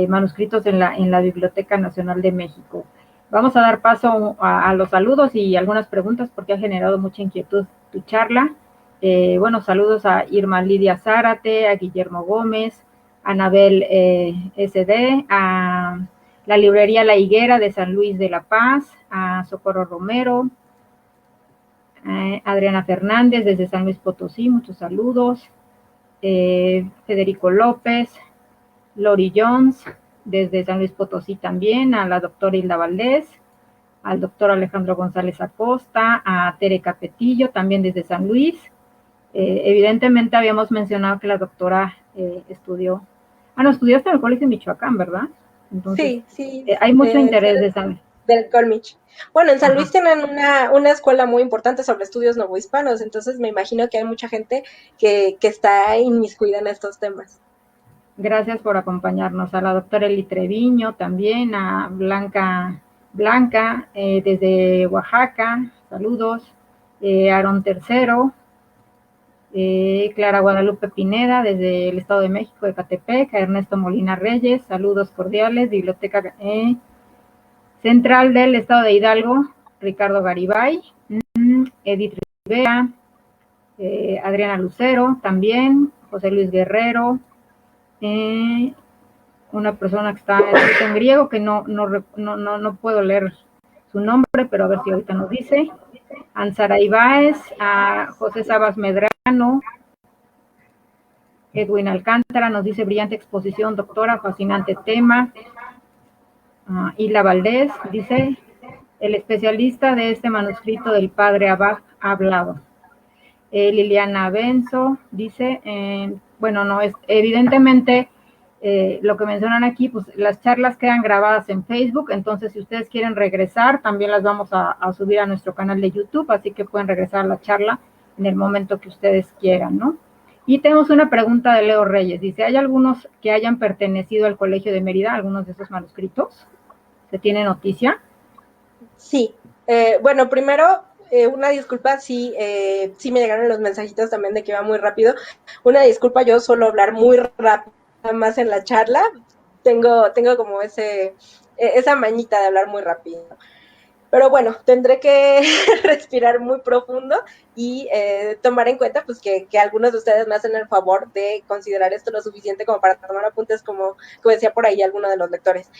manuscritos en la Biblioteca Nacional de México. Vamos a dar paso a los saludos y algunas preguntas porque ha generado mucha inquietud tu charla. Bueno, saludos a Irma Lidia Zárate, a Guillermo Gómez, a Anabel SD, a la librería La Higuera de San Luis de la Paz, a Socorro Romero, Adriana Fernández desde San Luis Potosí, muchos saludos, Federico López, Lori Jones desde San Luis Potosí también, a la doctora Hilda Valdés, al doctor Alejandro González Acosta, a Tere Capetillo también desde San Luis. Evidentemente habíamos mencionado que la doctora estudió hasta en el colegio de Michoacán, ¿verdad? Entonces, sí. Hay mucho interés de saber. Del Colmich. Bueno, en San Luis tienen una escuela muy importante sobre estudios novohispanos, entonces me imagino que hay mucha gente que está inmiscuida en estos temas. Gracias por acompañarnos. A la doctora Eli Treviño también, a Blanca desde Oaxaca, saludos. Aaron Tercero, Clara Guadalupe Pineda desde el Estado de México, de Ecatepec, a Ernesto Molina Reyes, saludos cordiales. Biblioteca Central del Estado de Hidalgo, Ricardo Garibay, Edith Rivera, Adriana Lucero también, José Luis Guerrero, una persona que está escrita en griego, que no puedo leer su nombre, pero a ver si ahorita nos dice. Ansara Ibáez, a José Sabas Medrano, Edwin Alcántara nos dice brillante exposición, doctora, fascinante tema. Hilda Valdés dice, el especialista de este manuscrito del padre Abad ha hablado. Liliana Benzo dice, bueno, no es evidentemente lo que mencionan aquí, pues las charlas quedan grabadas en Facebook, entonces si ustedes quieren regresar, también las vamos a subir a nuestro canal de YouTube, así que pueden regresar a la charla en el momento que ustedes quieran, ¿no? Y tenemos una pregunta de Leo Reyes, dice, ¿hay algunos que hayan pertenecido al Colegio de Mérida, algunos de esos manuscritos? ¿Se tiene noticia? Sí, bueno, primero, una disculpa, sí me llegaron los mensajitos también de que iba muy rápido. Una disculpa, yo suelo hablar muy rápido más en la charla. Tengo como esa mañita de hablar muy rápido. Pero bueno, tendré que respirar muy profundo y tomar en cuenta pues que algunos de ustedes me hacen el favor de considerar esto lo suficiente como para tomar apuntes, como decía por ahí alguno de los lectores.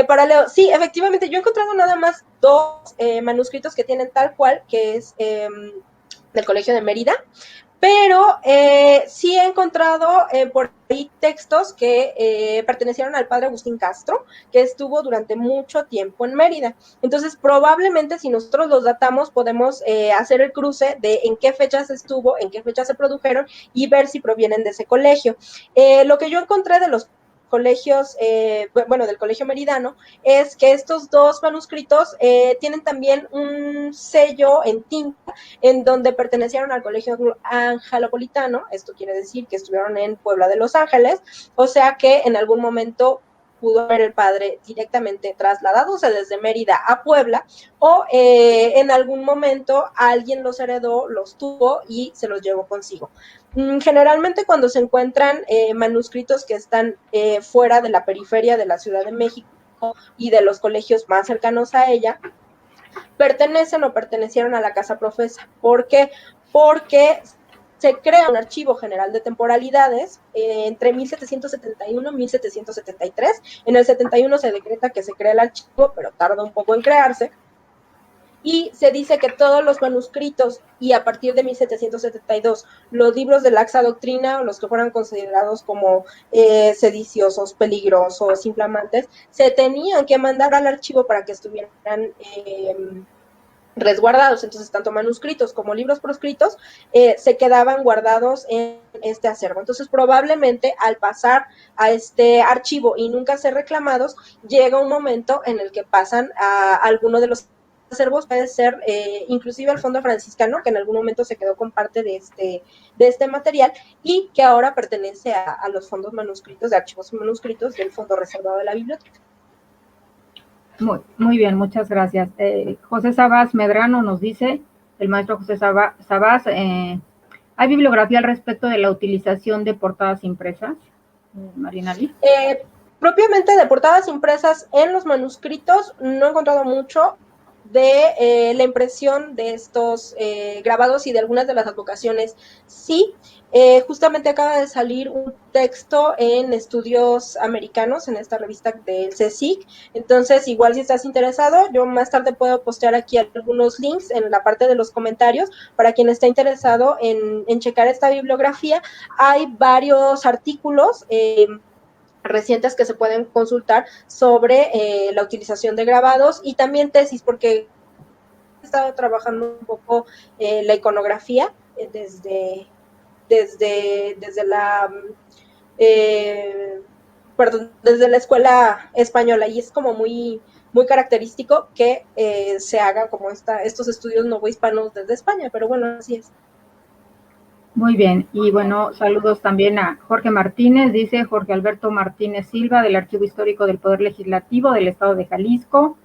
Para Leo, sí, efectivamente, yo he encontrado nada más 2 manuscritos que tienen tal cual, que es del Colegio de Mérida, pero sí he encontrado por ahí textos que pertenecieron al padre Agustín Castro, que estuvo durante mucho tiempo en Mérida. Entonces, probablemente si nosotros los datamos, podemos hacer el cruce de en qué fechas estuvo, en qué fechas se produjeron y ver si provienen de ese colegio. Lo que yo encontré de los colegios, bueno, del Colegio Meridano, es que estos 2 manuscritos tienen también un sello en tinta en donde pertenecieron al Colegio Angelopolitano, esto quiere decir que estuvieron en Puebla de Los Ángeles, o sea que en algún momento pudo haber el padre directamente trasladándose desde Mérida a Puebla, o en algún momento alguien los heredó, los tuvo y se los llevó consigo. Generalmente cuando se encuentran manuscritos que están fuera de la periferia de la Ciudad de México y de los colegios más cercanos a ella, pertenecen o pertenecieron a la casa profesa. ¿Por qué? Porque se crea un archivo general de temporalidades entre 1771 y 1773. En el 71 se decreta que se crea el archivo, pero tarda un poco en crearse. Y se dice que todos los manuscritos y a partir de 1772 los libros de laxa doctrina o los que fueran considerados como sediciosos, peligrosos, inflamantes, se tenían que mandar al archivo para que estuvieran resguardados. Entonces, tanto manuscritos como libros proscritos se quedaban guardados en este acervo. Entonces, probablemente al pasar a este archivo y nunca ser reclamados, llega un momento en el que pasan a alguno de los acervos, puede ser inclusive al Fondo Franciscano, que en algún momento se quedó con parte de este material y que ahora pertenece a los fondos manuscritos, de archivos manuscritos del Fondo Reservado de la Biblioteca. Muy bien, muchas gracias. José Sabas Medrano nos dice, el maestro José Sabas, ¿Hay bibliografía al respecto de la utilización de portadas impresas, Marinali? Propiamente de portadas impresas en los manuscritos, no he encontrado mucho de la impresión de estos grabados y de algunas de las advocaciones. Sí, justamente acaba de salir un texto en estudios americanos en esta revista del CSIC, entonces igual si estás interesado, yo más tarde puedo postear aquí algunos links en la parte de los comentarios para quien esté interesado en checar esta bibliografía. Hay varios artículos recientes que se pueden consultar sobre la utilización de grabados y también tesis, porque he estado trabajando un poco la iconografía desde la desde la escuela española, y es como muy característico que se haga como estos estudios novohispanos desde España, pero bueno, así es. Muy bien, y bueno, saludos también a Jorge Martínez, dice Jorge Alberto Martínez Silva, del Archivo Histórico del Poder Legislativo del Estado de Jalisco.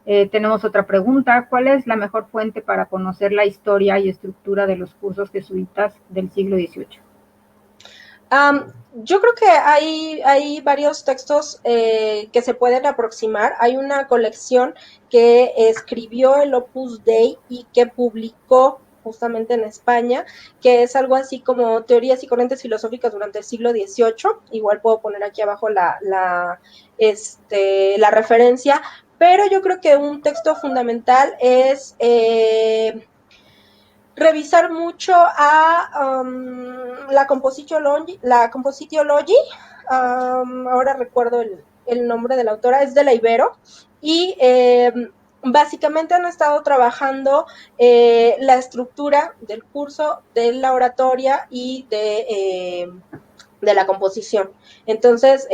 Tenemos otra pregunta: ¿cuál es la mejor fuente para conocer la historia y estructura de los cursos jesuitas del siglo XVIII? Yo creo que hay varios textos que se pueden aproximar. Hay una colección que escribió el Opus Dei y que publicó justamente en España, que es algo así como Teorías y corrientes filosóficas durante el siglo XVIII. Igual puedo poner aquí abajo la referencia, pero yo creo que un texto fundamental es revisar mucho a la Compositiology, ahora recuerdo el nombre de la autora, es de la Ibero, y básicamente han estado trabajando la estructura del curso, de la oratoria y de la composición. Entonces,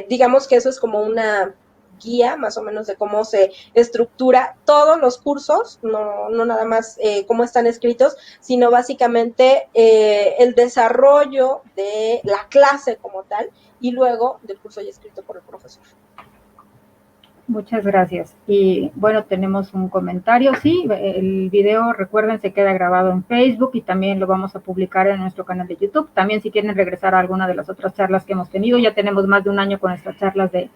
digamos que eso es como una guía más o menos de cómo se estructura todos los cursos, no nada más cómo están escritos, sino básicamente el desarrollo de la clase como tal y luego del curso ya escrito por el profesor. Muchas gracias. Y bueno, tenemos un comentario. Sí, el video, recuerden, se queda grabado en Facebook y también lo vamos a publicar en nuestro canal de YouTube. También si quieren regresar a alguna de las otras charlas que hemos tenido, ya tenemos más de un año con estas charlas de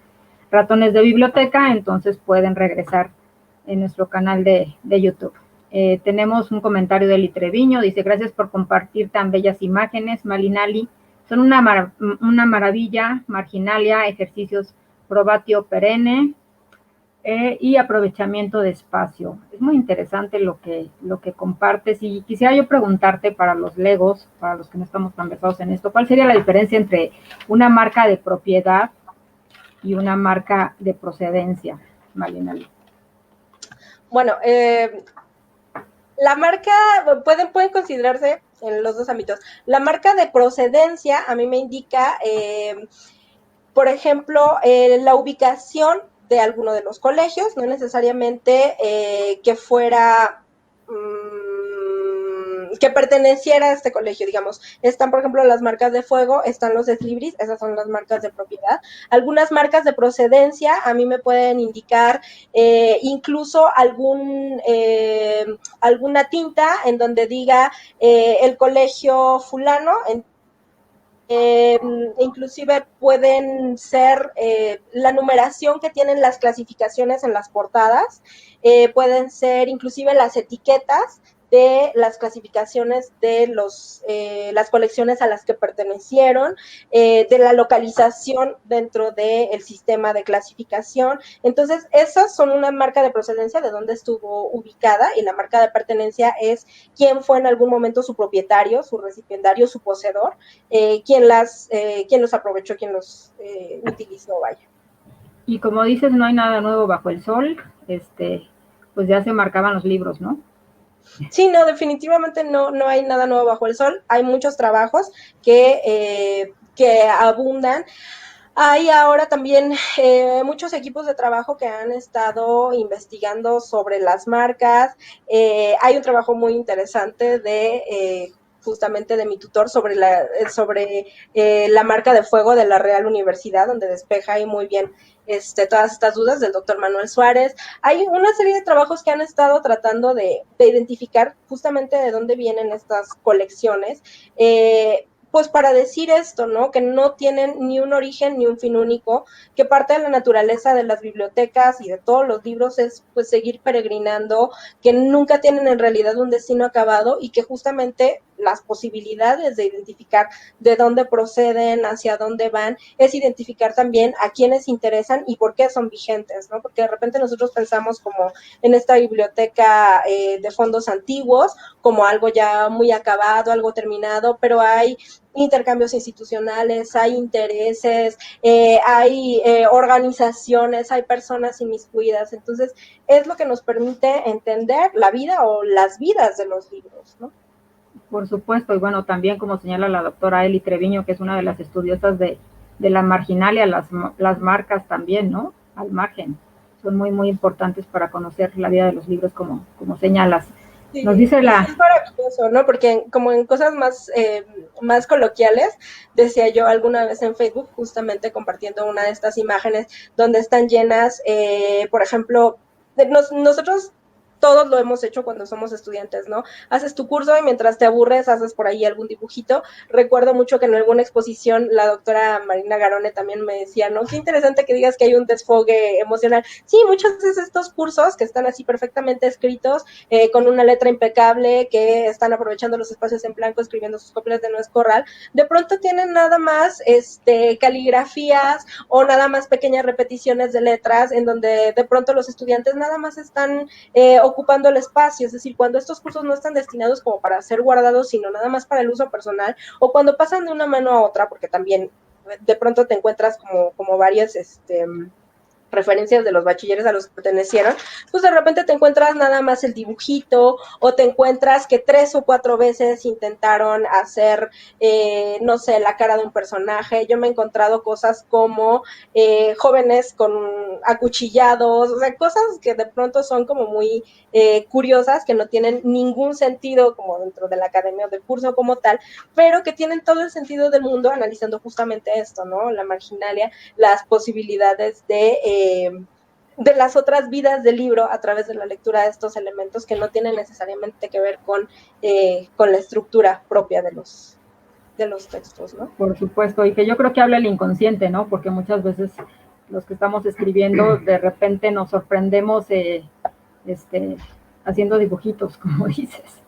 ratones de biblioteca, entonces pueden regresar en nuestro canal de YouTube. Tenemos un comentario de Eli Treviño, dice: gracias por compartir tan bellas imágenes, Malinali. Son una maravilla, marginalia, ejercicios probatio perenne, y aprovechamiento de espacio. Es muy interesante lo que compartes, y quisiera yo preguntarte, para los legos, para los que no estamos tan versados en esto, ¿cuál sería la diferencia entre una marca de propiedad y una marca de procedencia, Malinali? Bueno, la marca pueden considerarse en los dos ámbitos. La marca de procedencia a mí me indica, por ejemplo, la ubicación de alguno de los colegios, no necesariamente que fuera que perteneciera a este colegio, digamos. Están, por ejemplo, las marcas de fuego, están los eslibris, esas son las marcas de propiedad. Algunas marcas de procedencia a mí me pueden indicar incluso alguna tinta en donde diga el colegio fulano, inclusive pueden ser la numeración que tienen las clasificaciones en las portadas, pueden ser inclusive las etiquetas de las clasificaciones de las colecciones a las que pertenecieron, de la localización dentro del sistema de clasificación. Entonces, esas son una marca de procedencia de dónde estuvo ubicada, y la marca de pertenencia es quién fue en algún momento su propietario, su recipiendario, su poseedor, quién los aprovechó, quién los utilizó, vaya. Y como dices, no hay nada nuevo bajo el sol, pues ya se marcaban los libros, ¿no? Sí, no, definitivamente no hay nada nuevo bajo el sol. Hay muchos trabajos que abundan. Hay ahora también muchos equipos de trabajo que han estado investigando sobre las marcas. Hay un trabajo muy interesante de justamente de mi tutor sobre la marca de fuego de la Real Universidad, donde despeja ahí muy bien todas estas dudas, del doctor Manuel Suárez. Hay una serie de trabajos que han estado tratando de identificar justamente de dónde vienen estas colecciones, pues para decir esto, ¿no? Que no tienen ni un origen ni un fin único, que parte de la naturaleza de las bibliotecas y de todos los libros es pues seguir peregrinando, que nunca tienen en realidad un destino acabado y que justamente las posibilidades de identificar de dónde proceden, hacia dónde van, es identificar también a quienes interesan y por qué son vigentes, ¿no? Porque de repente nosotros pensamos como en esta biblioteca de fondos antiguos, como algo ya muy acabado, algo terminado, pero hay intercambios institucionales, hay intereses, hay organizaciones, hay personas inmiscuidas, entonces es lo que nos permite entender la vida o las vidas de los libros, ¿no? Por supuesto, y bueno, también como señala la doctora Eli Treviño, que es una de las estudiosas de la marginalia, las marcas también, ¿no? Al margen, son muy, muy importantes para conocer la vida de los libros, como señalas. Sí, Nos dice y sí es maravilloso, ¿no? Porque como en cosas más coloquiales, decía yo alguna vez en Facebook, justamente compartiendo una de estas imágenes donde están llenas, por ejemplo, nosotros todos lo hemos hecho cuando somos estudiantes, ¿no? Haces tu curso y mientras te aburres haces por ahí algún dibujito. Recuerdo mucho que en alguna exposición la doctora Marina Garone también me decía, ¿no? Qué interesante que digas que hay un desfogue emocional. Sí, muchas veces estos cursos que están así perfectamente escritos, con una letra impecable, que están aprovechando los espacios en blanco, escribiendo sus copias de Nuez Corral, de pronto tienen nada más caligrafías o nada más pequeñas repeticiones de letras en donde de pronto los estudiantes nada más están ocupando el espacio, es decir, cuando estos cursos no están destinados como para ser guardados, sino nada más para el uso personal, o cuando pasan de una mano a otra, porque también de pronto te encuentras como varias referencias de los bachilleres a los que pertenecieron, pues de repente te encuentras nada más el dibujito o te encuentras que 3 o 4 veces intentaron hacer, no sé, la cara de un personaje. Yo me he encontrado cosas como jóvenes con acuchillados, o sea, cosas que de pronto son como muy curiosas, que no tienen ningún sentido como dentro de la academia o del curso como tal, pero que tienen todo el sentido del mundo analizando justamente esto, ¿no? La marginalia, las posibilidades de las otras vidas del libro a través de la lectura de estos elementos que no tienen necesariamente que ver con la estructura propia de los textos, ¿no? por supuesto, y que yo creo que habla el inconsciente, ¿no? Porque muchas veces los que estamos escribiendo, de repente nos sorprendemos haciendo dibujitos, como dices,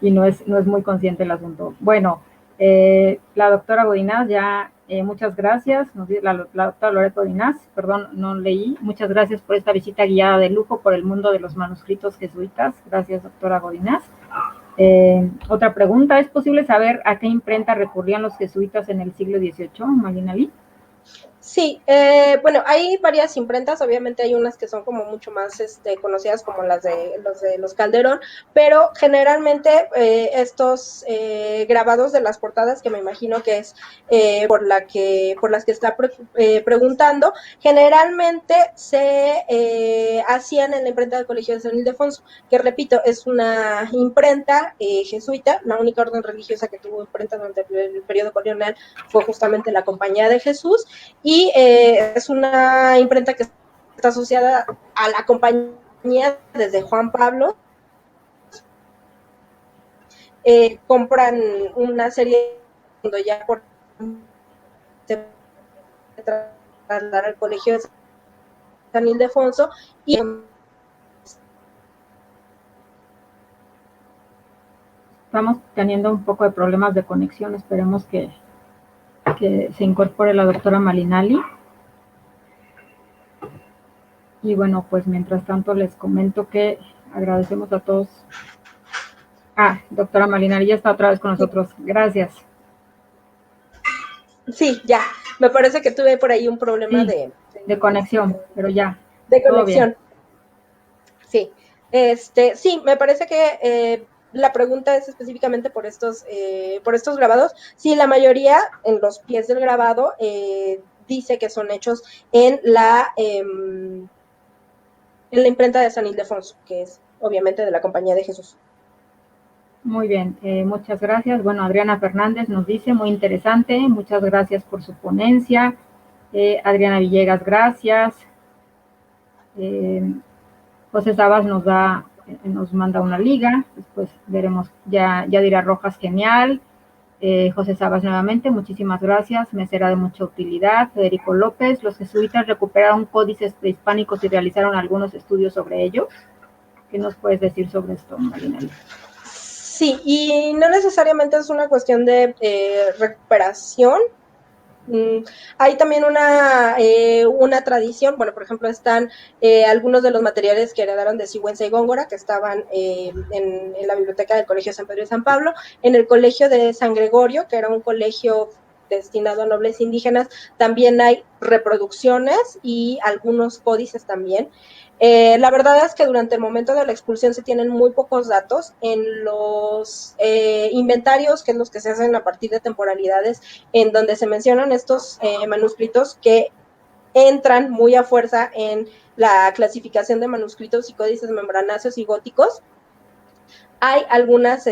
y no es muy consciente el asunto. Bueno, la doctora Godinás, ya muchas gracias, nos dice la doctora Loreto Godinás, perdón, no leí, muchas gracias por esta visita guiada de lujo por el mundo de los manuscritos jesuitas, gracias doctora Godinás. Otra pregunta, ¿es posible saber a qué imprenta recurrían los jesuitas en el siglo XVIII, Marina Lee? Sí, bueno, hay varias imprentas, obviamente hay unas que son como mucho más conocidas como las de los Calderón, pero generalmente estos grabados de las portadas, que me imagino que es por las que está preguntando, generalmente se hacían en la imprenta del Colegio de San Ildefonso, que repito, es una imprenta jesuita, la única orden religiosa que tuvo imprenta durante el periodo colonial fue justamente la Compañía de Jesús, y es una imprenta que está asociada a la compañía desde Juan Pablo. Compran una serie cuando ya por trasladar al colegio de San Ildefonso y Estamos teniendo un poco de problemas de conexión, esperemos que se incorpore la doctora Malinali. Y bueno, pues mientras tanto les comento que agradecemos a todos. Doctora Malinali ya está otra vez con nosotros. Gracias. Sí, ya. Me parece que tuve por ahí un problema sí, de conexión, pero ya. De todo conexión. Bien. Sí. Sí, me parece que la pregunta es específicamente por estos grabados. Sí, la mayoría en los pies del grabado dice que son hechos en la imprenta de San Ildefonso, que es obviamente de la Compañía de Jesús. Muy bien, muchas gracias. Bueno, Adriana Fernández nos dice, muy interesante, muchas gracias por su ponencia. Adriana Villegas, gracias. José Sabas nos manda una liga, después veremos, ya dirá Rojas, genial. José Sabas nuevamente, muchísimas gracias, me será de mucha utilidad. Federico López, los jesuitas recuperaron códices prehispánicos y realizaron algunos estudios sobre ellos. ¿Qué nos puedes decir sobre esto, Marinelli? Sí, y no necesariamente es una cuestión de recuperación. Hay también una tradición, bueno, por ejemplo, están algunos de los materiales que heredaron de Sigüenza y Góngora, que estaban en la biblioteca del Colegio San Pedro y San Pablo, en el Colegio de San Gregorio, que era un colegio destinado a nobles indígenas, también hay reproducciones y algunos códices también. La verdad es que durante el momento de la expulsión se tienen muy pocos datos. En los inventarios, que es los que se hacen a partir de temporalidades, en donde se mencionan estos manuscritos que entran muy a fuerza en la clasificación de manuscritos y códices membranáceos y góticos, hay algunas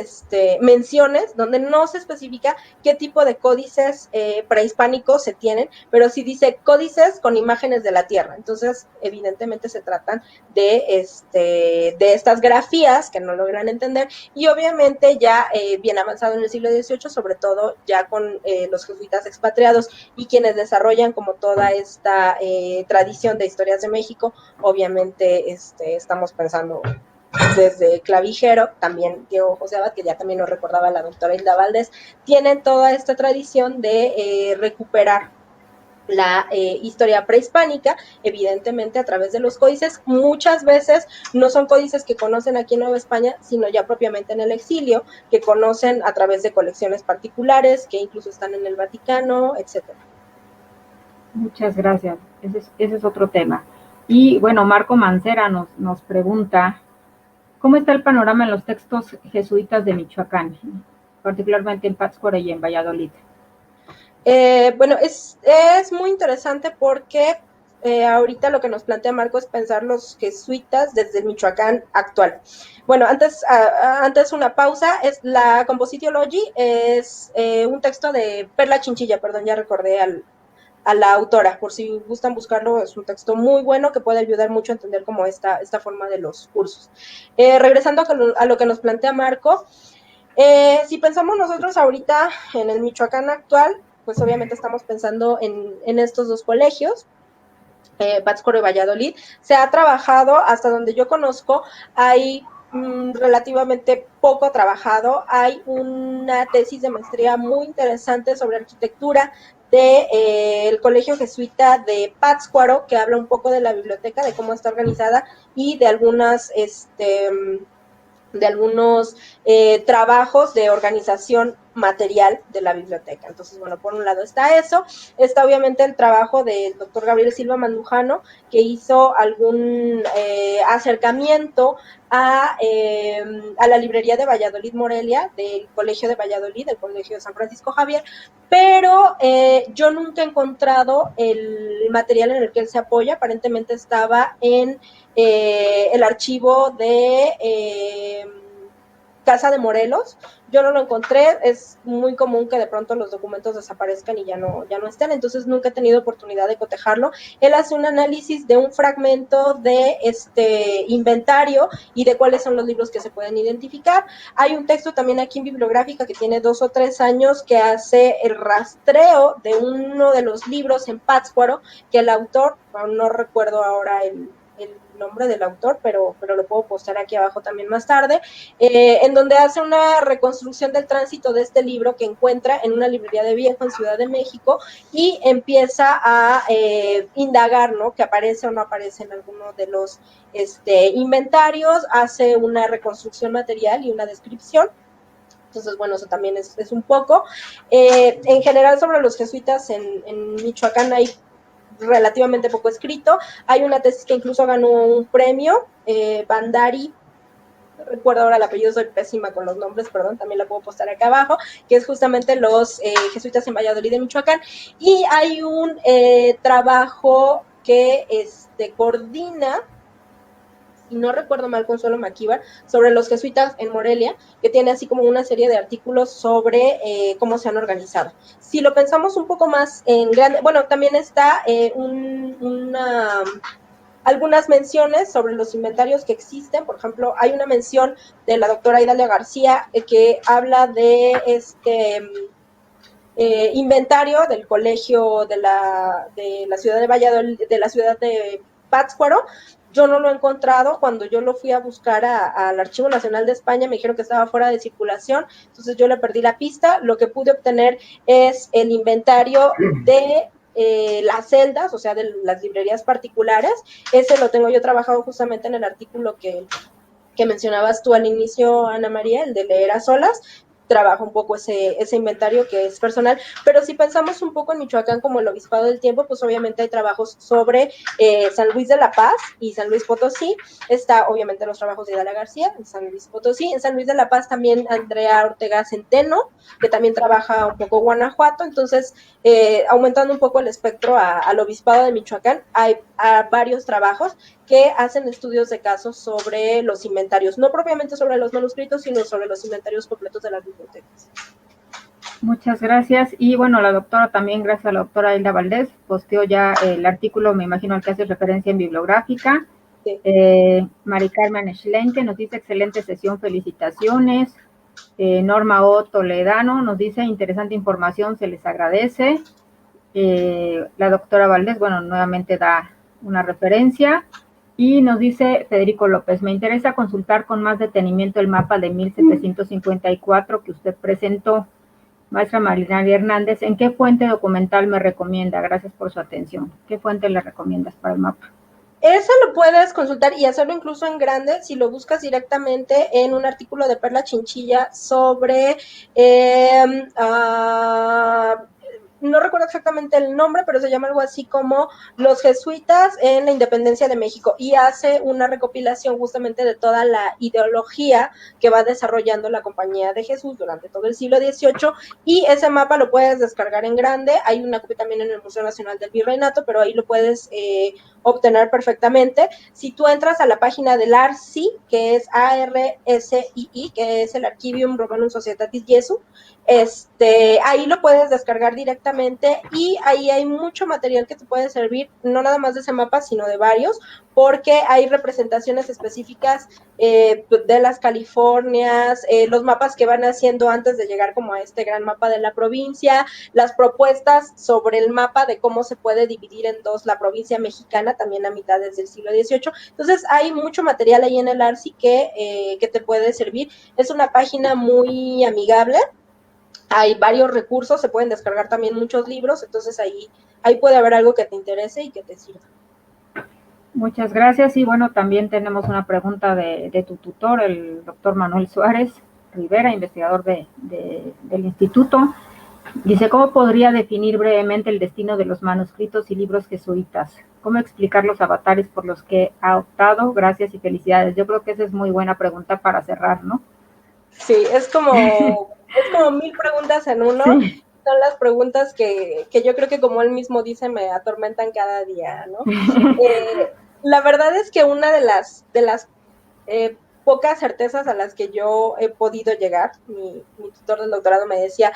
menciones donde no se especifica qué tipo de códices prehispánicos se tienen, pero sí dice códices con imágenes de la tierra. Entonces, evidentemente se tratan de estas grafías que no logran entender, y obviamente ya bien avanzado en el siglo XVIII, sobre todo ya con los jesuitas expatriados y quienes desarrollan como toda esta tradición de historias de México, obviamente estamos pensando desde Clavijero, también Diego José Abad, que ya también nos recordaba la doctora Hilda Valdés, tienen toda esta tradición de recuperar la historia prehispánica, evidentemente a través de los códices. Muchas veces no son códices que conocen aquí en Nueva España, sino ya propiamente en el exilio, que conocen a través de colecciones particulares, que incluso están en el Vaticano, etcétera. Muchas gracias, ese es otro tema. Y bueno, Marco Mancera nos pregunta, ¿cómo está el panorama en los textos jesuitas de Michoacán, particularmente en Pátzcuaro y en Valladolid? Bueno, es muy interesante porque ahorita lo que nos plantea Marco es pensar los jesuitas desde el Michoacán actual. Bueno, antes una pausa, es la Compositiology, es un texto de Perla Chinchilla, perdón, ya recordé a la autora, por si gustan buscarlo, es un texto muy bueno que puede ayudar mucho a entender como esta forma de los cursos. Regresando a lo que nos plantea Marco, si pensamos nosotros ahorita en el Michoacán actual, pues obviamente estamos pensando en estos dos colegios, Pátzcuaro y Valladolid. Se ha trabajado, hasta donde yo conozco, hay relativamente poco trabajado. Hay una tesis de maestría muy interesante sobre arquitectura del Colegio Jesuita de Pátzcuaro, que habla un poco de la biblioteca, de cómo está organizada y de algunos trabajos de organización material de la biblioteca. Entonces, bueno, por un lado está eso, está obviamente el trabajo del doctor Gabriel Silva Mandujano, que hizo algún acercamiento a la librería de Valladolid Morelia, del Colegio de Valladolid, del Colegio de San Francisco Javier, pero yo nunca he encontrado el material en el que él se apoya. Aparentemente estaba en el archivo de Casa de Morelos. Yo no lo encontré, es muy común que de pronto los documentos desaparezcan y ya no estén, entonces nunca he tenido oportunidad de cotejarlo. Él hace un análisis de un fragmento de este inventario y de cuáles son los libros que se pueden identificar. Hay un texto también aquí en Bibliográfica que tiene 2 o 3 años que hace el rastreo de uno de los libros en Pátzcuaro, que el autor, no recuerdo ahora el nombre del autor, pero lo puedo postar aquí abajo también más tarde, en donde hace una reconstrucción del tránsito de este libro que encuentra en una librería de viejo en Ciudad de México y empieza a indagar, ¿no?, que aparece o no aparece en alguno de los inventarios, hace una reconstrucción material y una descripción. Entonces, bueno, eso también es un poco. En general, sobre los jesuitas en Michoacán hay relativamente poco escrito. Hay una tesis que incluso ganó un premio, Bandari, no recuerdo ahora el apellido, soy pésima con los nombres, perdón, también la puedo postar acá abajo, que es justamente los jesuitas en Valladolid de Michoacán. Y hay un trabajo que coordina, si no recuerdo mal, Consuelo Maquíbar, sobre los jesuitas en Morelia, que tiene así como una serie de artículos sobre cómo se han organizado. Si lo pensamos un poco más en grande, bueno, también está algunas menciones sobre los inventarios que existen. Por ejemplo, hay una mención de la doctora Idalia García que habla de inventario del colegio de la ciudad de Valladolid, de la ciudad de Pátzcuaro. Yo no lo he encontrado. Cuando yo lo fui a buscar al Archivo Nacional de España, me dijeron que estaba fuera de circulación, entonces yo le perdí la pista. Lo que pude obtener es el inventario de las celdas, o sea, de las librerías particulares. Ese lo tengo yo trabajado justamente en el artículo que mencionabas tú al inicio, Ana María, el de leer a solas. Trabajo un poco ese inventario que es personal, pero si pensamos un poco en Michoacán como el Obispado del Tiempo, pues obviamente hay trabajos sobre San Luis de la Paz y San Luis Potosí. Está obviamente los trabajos de Idalia García en San Luis Potosí. En San Luis de la Paz también Andrea Ortega Centeno, que también trabaja un poco Guanajuato. Entonces, aumentando un poco el espectro al Obispado de Michoacán, hay varios trabajos que hacen estudios de casos sobre los inventarios, no propiamente sobre los manuscritos, sino sobre los inventarios completos de las bibliotecas. Muchas gracias. Y bueno, la doctora también, gracias a la doctora Hilda Valdés, posteó ya el artículo, me imagino al que hace referencia en bibliográfica. Sí. Mari Carmen Schlenke nos dice, excelente sesión, felicitaciones. Norma O. Toledano nos dice, interesante información, se les agradece. La doctora Valdés, bueno, nuevamente da una referencia. Y nos dice Federico López, me interesa consultar con más detenimiento el mapa de 1754 que usted presentó. Maestra Marinaria Hernández, ¿en qué fuente documental me recomienda? Gracias por su atención. ¿Qué fuente le recomiendas para el mapa? Eso lo puedes consultar y hacerlo incluso en grande si lo buscas directamente en un artículo de Perla Chinchilla sobre no recuerdo exactamente el nombre, pero se llama algo así como Los jesuitas en la independencia de México, y hace una recopilación justamente de toda la ideología que va desarrollando la Compañía de Jesús durante todo el siglo XVIII, y ese mapa lo puedes descargar en grande. Hay una copia también en el Museo Nacional del Virreinato, pero ahí lo puedes obtener perfectamente. Si tú entras a la página del ARSI, que es ARSII, que es el Archivium Romanum Societatis Jesu, ahí lo puedes descargar directamente, y ahí hay mucho material que te puede servir, no nada más de ese mapa, sino de varios, porque hay representaciones específicas de las Californias, los mapas que van haciendo antes de llegar como a este gran mapa de la provincia, las propuestas sobre el mapa de cómo se puede dividir en dos la provincia mexicana, también a mitades del siglo XVIII. Entonces hay mucho material ahí en el ARSI que te puede servir. Es una página muy amigable, hay varios recursos, se pueden descargar también muchos libros, entonces ahí puede haber algo que te interese y que te sirva. Muchas gracias. Y bueno, también tenemos una pregunta de tu tutor, el doctor Manuel Suárez Rivera, investigador del instituto. Dice, ¿cómo podría definir brevemente el destino de los manuscritos y libros jesuitas? ¿Cómo explicar los avatares por los que ha optado? Gracias y felicidades. Yo creo que esa es muy buena pregunta para cerrar, ¿no? Sí, es como 1000 preguntas en uno. Sí. Son las preguntas que yo creo que, como él mismo dice, me atormentan cada día, ¿no? La verdad es que una de las pocas certezas a las que yo he podido llegar, mi tutor del doctorado me decía,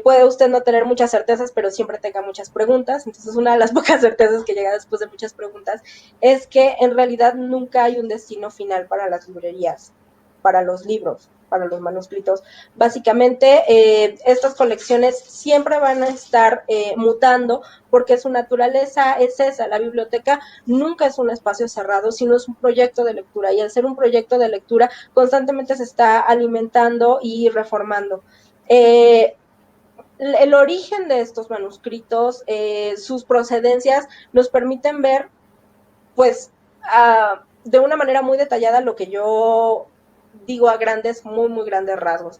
puede usted no tener muchas certezas, pero siempre tenga muchas preguntas. Entonces, una de las pocas certezas que llega después de muchas preguntas es que en realidad nunca hay un destino final para las librerías, para los libros, para los manuscritos. Básicamente, estas colecciones siempre van a estar mutando, porque su naturaleza es esa. La biblioteca nunca es un espacio cerrado, sino es un proyecto de lectura, y al ser un proyecto de lectura constantemente se está alimentando y reformando. El origen de estos manuscritos, sus procedencias, nos permiten ver, pues, de una manera muy detallada lo que yo digo a grandes, muy, muy grandes rasgos.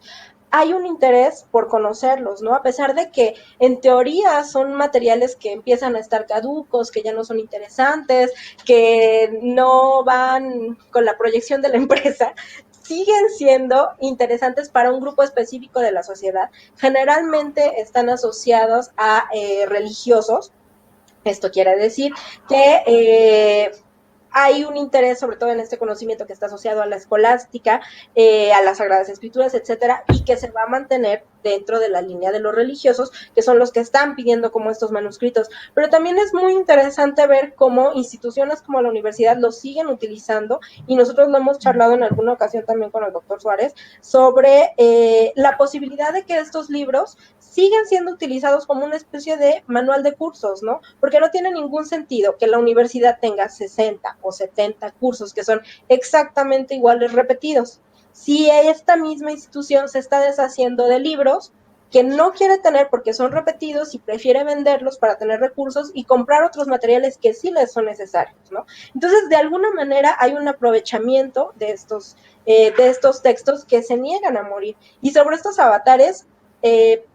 Hay un interés por conocerlos, ¿no? A pesar de que en teoría son materiales que empiezan a estar caducos, que ya no son interesantes, que no van con la proyección de la empresa, siguen siendo interesantes para un grupo específico de la sociedad. Generalmente están asociados a religiosos. Esto quiere decir que hay un interés, sobre todo en este conocimiento que está asociado a la escolástica, a las Sagradas Escrituras, etcétera, y que se va a mantener dentro de la línea de los religiosos, que son los que están pidiendo como estos manuscritos. Pero también es muy interesante ver cómo instituciones como la universidad los siguen utilizando, y nosotros lo hemos charlado en alguna ocasión también con el doctor Suárez, sobre la posibilidad de que estos libros sigan siendo utilizados como una especie de manual de cursos, ¿no? Porque no tiene ningún sentido que la universidad tenga 60 o 70 cursos que son exactamente iguales repetidos. Si esta misma institución se está deshaciendo de libros que no quiere tener porque son repetidos y prefiere venderlos para tener recursos y comprar otros materiales que sí les son necesarios, ¿no? Entonces, de alguna manera hay un aprovechamiento de estos textos que se niegan a morir. Y sobre estos avatares,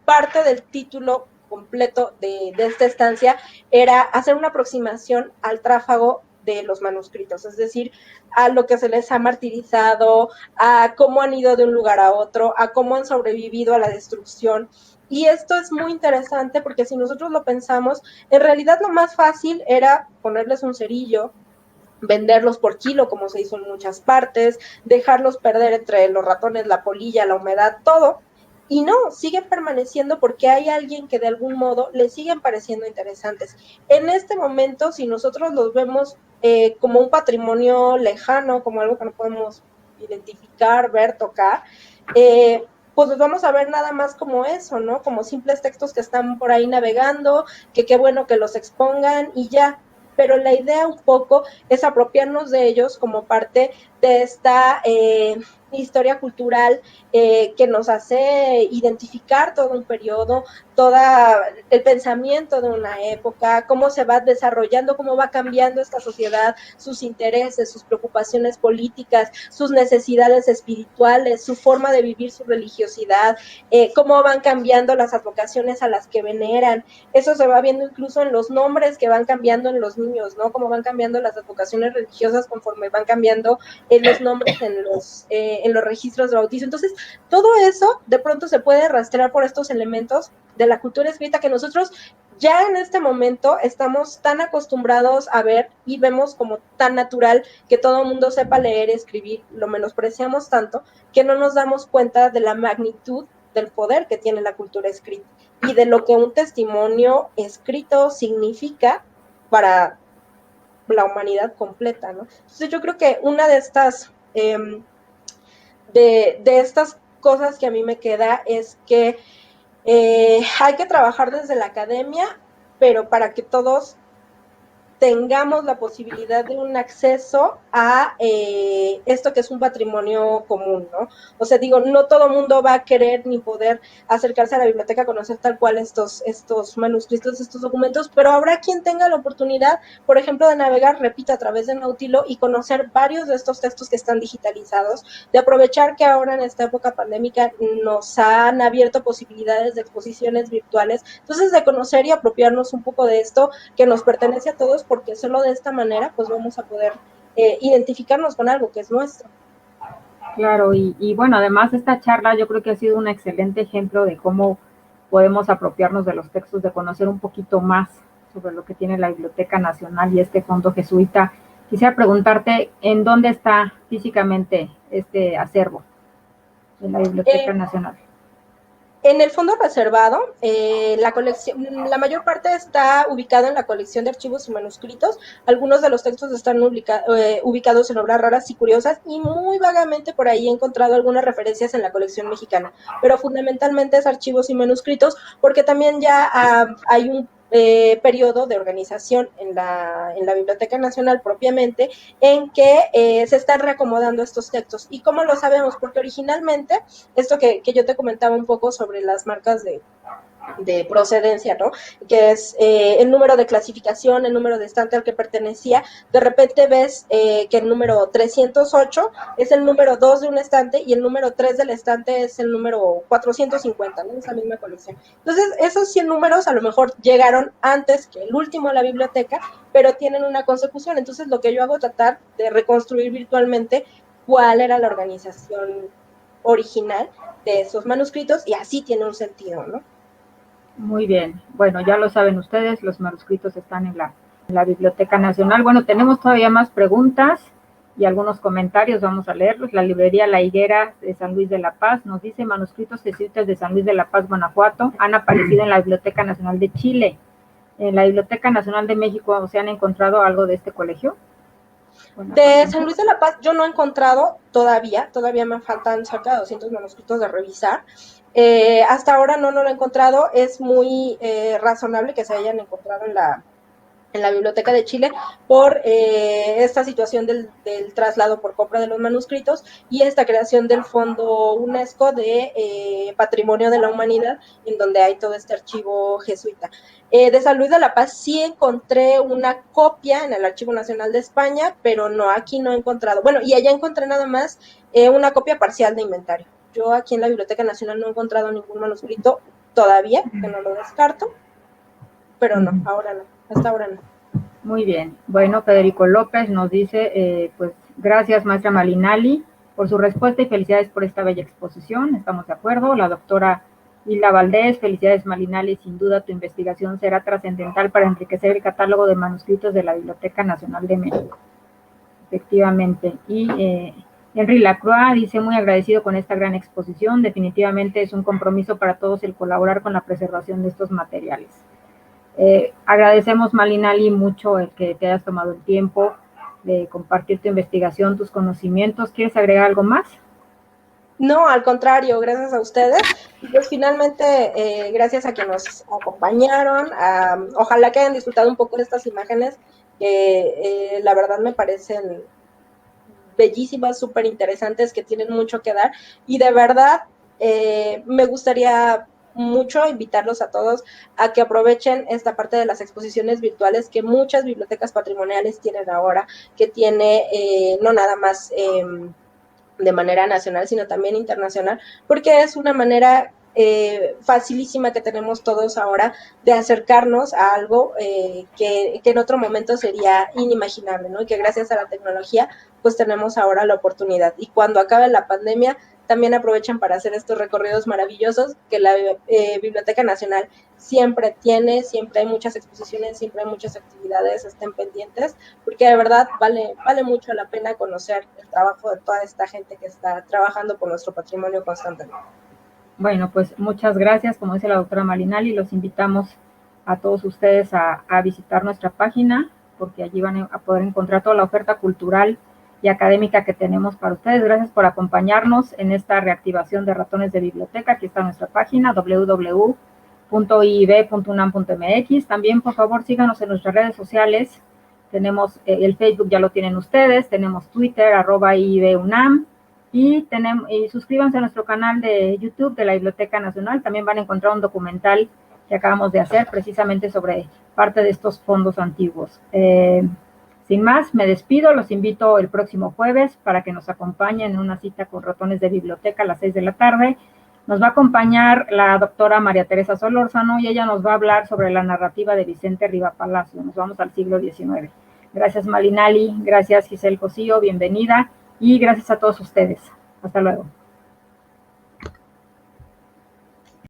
parte del título completo de esta estancia era hacer una aproximación al tráfago de los manuscritos, es decir, a lo que se les ha martirizado, a cómo han ido de un lugar a otro, a cómo han sobrevivido a la destrucción. Y esto es muy interesante porque si nosotros lo pensamos, en realidad lo más fácil era ponerles un cerillo, venderlos por kilo, como se hizo en muchas partes, dejarlos perder entre los ratones, la polilla, la humedad, todo. Y no, siguen permaneciendo porque hay alguien que de algún modo les siguen pareciendo interesantes. En este momento, si nosotros los vemos como un patrimonio lejano, como algo que no podemos identificar, ver, tocar, pues los vamos a ver nada más como eso, ¿no? Como simples textos que están por ahí navegando, que qué bueno que los expongan y ya. Pero la idea un poco es apropiarnos de ellos como parte de esta historia cultural que nos hace identificar todo un periodo, todo el pensamiento de una época, cómo se va desarrollando, cómo va cambiando esta sociedad, sus intereses, sus preocupaciones políticas, sus necesidades espirituales, su forma de vivir su religiosidad, cómo van cambiando las advocaciones a las que veneran. Eso se va viendo incluso en los nombres que van cambiando en los niños, ¿no? Cómo van cambiando las advocaciones religiosas conforme van cambiando los nombres en los registros de bautizo. Entonces, todo eso de pronto se puede rastrear por estos elementos de la cultura escrita que nosotros ya en este momento estamos tan acostumbrados a ver y vemos como tan natural que todo el mundo sepa leer y escribir, lo menospreciamos tanto que no nos damos cuenta de la magnitud del poder que tiene la cultura escrita y de lo que un testimonio escrito significa para la humanidad completa, ¿no? Entonces yo creo que una de estas de estas cosas que a mí me queda es que hay que trabajar desde la academia, pero para que todos tengamos la posibilidad de un acceso a esto que es un patrimonio común, ¿no? O sea, digo, no todo mundo va a querer ni poder acercarse a la biblioteca a conocer tal cual estos manuscritos, estos documentos, pero habrá quien tenga la oportunidad, por ejemplo, de navegar, repito, a través de Nautilo y conocer varios de estos textos que están digitalizados, de aprovechar que ahora en esta época pandémica nos han abierto posibilidades de exposiciones virtuales, entonces de conocer y apropiarnos un poco de esto que nos pertenece a todos, porque solo de esta manera pues vamos a poder identificarnos con algo que es nuestro. Claro, y bueno, además esta charla yo creo que ha sido un excelente ejemplo de cómo podemos apropiarnos de los textos, de conocer un poquito más sobre lo que tiene la Biblioteca Nacional y este fondo jesuita. Quisiera preguntarte, ¿en dónde está físicamente este acervo de la Biblioteca Nacional? En el fondo reservado, la mayor parte está ubicado en la colección de archivos y manuscritos. Algunos de los textos están ubicados en obras raras y curiosas y muy vagamente por ahí he encontrado algunas referencias en la colección mexicana, pero fundamentalmente es archivos y manuscritos porque también ya hay un periodo de organización en la Biblioteca Nacional propiamente, en que se están reacomodando estos textos. ¿Y cómo lo sabemos? Porque originalmente, esto que yo te comentaba un poco sobre las marcas de procedencia, ¿no? Que es el número de clasificación, el número de estante al que pertenecía. De repente ves que el número 308 es el número 2 de un estante y el número 3 del estante es el número 450, ¿no? Esa misma colección. Entonces, esos 100 números a lo mejor llegaron antes que el último a la biblioteca, pero tienen una consecución. Entonces, lo que yo hago es tratar de reconstruir virtualmente cuál era la organización original de esos manuscritos y así tiene un sentido, ¿no? Muy bien. Bueno, ya lo saben ustedes, los manuscritos están en la la Biblioteca Nacional. Bueno, tenemos todavía más preguntas y algunos comentarios, vamos a leerlos. La librería La Higuera de San Luis de la Paz nos dice: manuscritos jesuitas de San Luis de la Paz, Guanajuato, han aparecido en la Biblioteca Nacional de Chile. En la Biblioteca Nacional de México, ¿se han encontrado algo de este colegio? De San Luis de la Paz yo no he encontrado todavía me faltan cerca de 200 manuscritos de revisar. Hasta ahora no lo he encontrado, es muy razonable que se hayan encontrado en la Biblioteca de Chile por esta situación del traslado por compra de los manuscritos y esta creación del Fondo UNESCO de Patrimonio de la Humanidad, en donde hay todo este archivo jesuita. De San Luis de la Paz sí encontré una copia en el Archivo Nacional de España, pero no, aquí no he encontrado. Bueno, y allá encontré nada más una copia parcial de inventario. Yo aquí en la Biblioteca Nacional no he encontrado ningún manuscrito todavía, que no lo descarto, pero no, ahora no, hasta ahora no. Muy bien. Bueno, Federico López nos dice, pues, gracias, maestra Malinali, por su respuesta y felicidades por esta bella exposición. Estamos de acuerdo. La doctora Hilda Valdés, felicidades, Malinali. Sin duda, tu investigación será trascendental para enriquecer el catálogo de manuscritos de la Biblioteca Nacional de México. Efectivamente. Y Henry Lacroix dice: muy agradecido con esta gran exposición. Definitivamente es un compromiso para todos el colaborar con la preservación de estos materiales. Agradecemos, Malinali, mucho el que te hayas tomado el tiempo de compartir tu investigación, tus conocimientos. ¿Quieres agregar algo más? No, al contrario, gracias a ustedes. Y pues finalmente, gracias a quienes nos acompañaron. Ojalá que hayan disfrutado un poco de estas imágenes, que la verdad me parecen bellísimas, súper interesantes, que tienen mucho que dar. Y de verdad, me gustaría mucho invitarlos a todos a que aprovechen esta parte de las exposiciones virtuales que muchas bibliotecas patrimoniales tienen ahora, que tiene no nada más de manera nacional, sino también internacional, porque es una manera facilísima que tenemos todos ahora de acercarnos a algo que en otro momento sería inimaginable, ¿no? Y que gracias a la tecnología pues tenemos ahora la oportunidad. Y cuando acabe la pandemia, también aprovechen para hacer estos recorridos maravillosos que la Biblioteca Nacional siempre tiene, siempre hay muchas exposiciones, siempre hay muchas actividades, estén pendientes, porque de verdad vale mucho la pena conocer el trabajo de toda esta gente que está trabajando por nuestro patrimonio constantemente. Bueno, pues muchas gracias. Como dice la doctora Malinali, los invitamos a todos ustedes a visitar nuestra página, porque allí van a poder encontrar toda la oferta cultural y académica que tenemos para ustedes. Gracias por acompañarnos en esta reactivación de Ratones de Biblioteca. Aquí está nuestra página, www.iib.unam.mx. También, por favor, síganos en nuestras redes sociales. Tenemos el Facebook, ya lo tienen ustedes. Tenemos Twitter, @iibunam. Y suscríbanse a nuestro canal de YouTube de la Biblioteca Nacional. También van a encontrar un documental que acabamos de hacer precisamente sobre parte de estos fondos antiguos. Sin más, me despido. Los invito el próximo jueves para que nos acompañen en una cita con Ratones de Biblioteca a las 6 de la tarde. Nos va a acompañar la doctora María Teresa Solórzano y ella nos va a hablar sobre la narrativa de Vicente Riva Palacio. Nos vamos al siglo XIX. Gracias, Malinali. Gracias, Giselle Cosío. Bienvenida. Y gracias a todos ustedes. Hasta luego.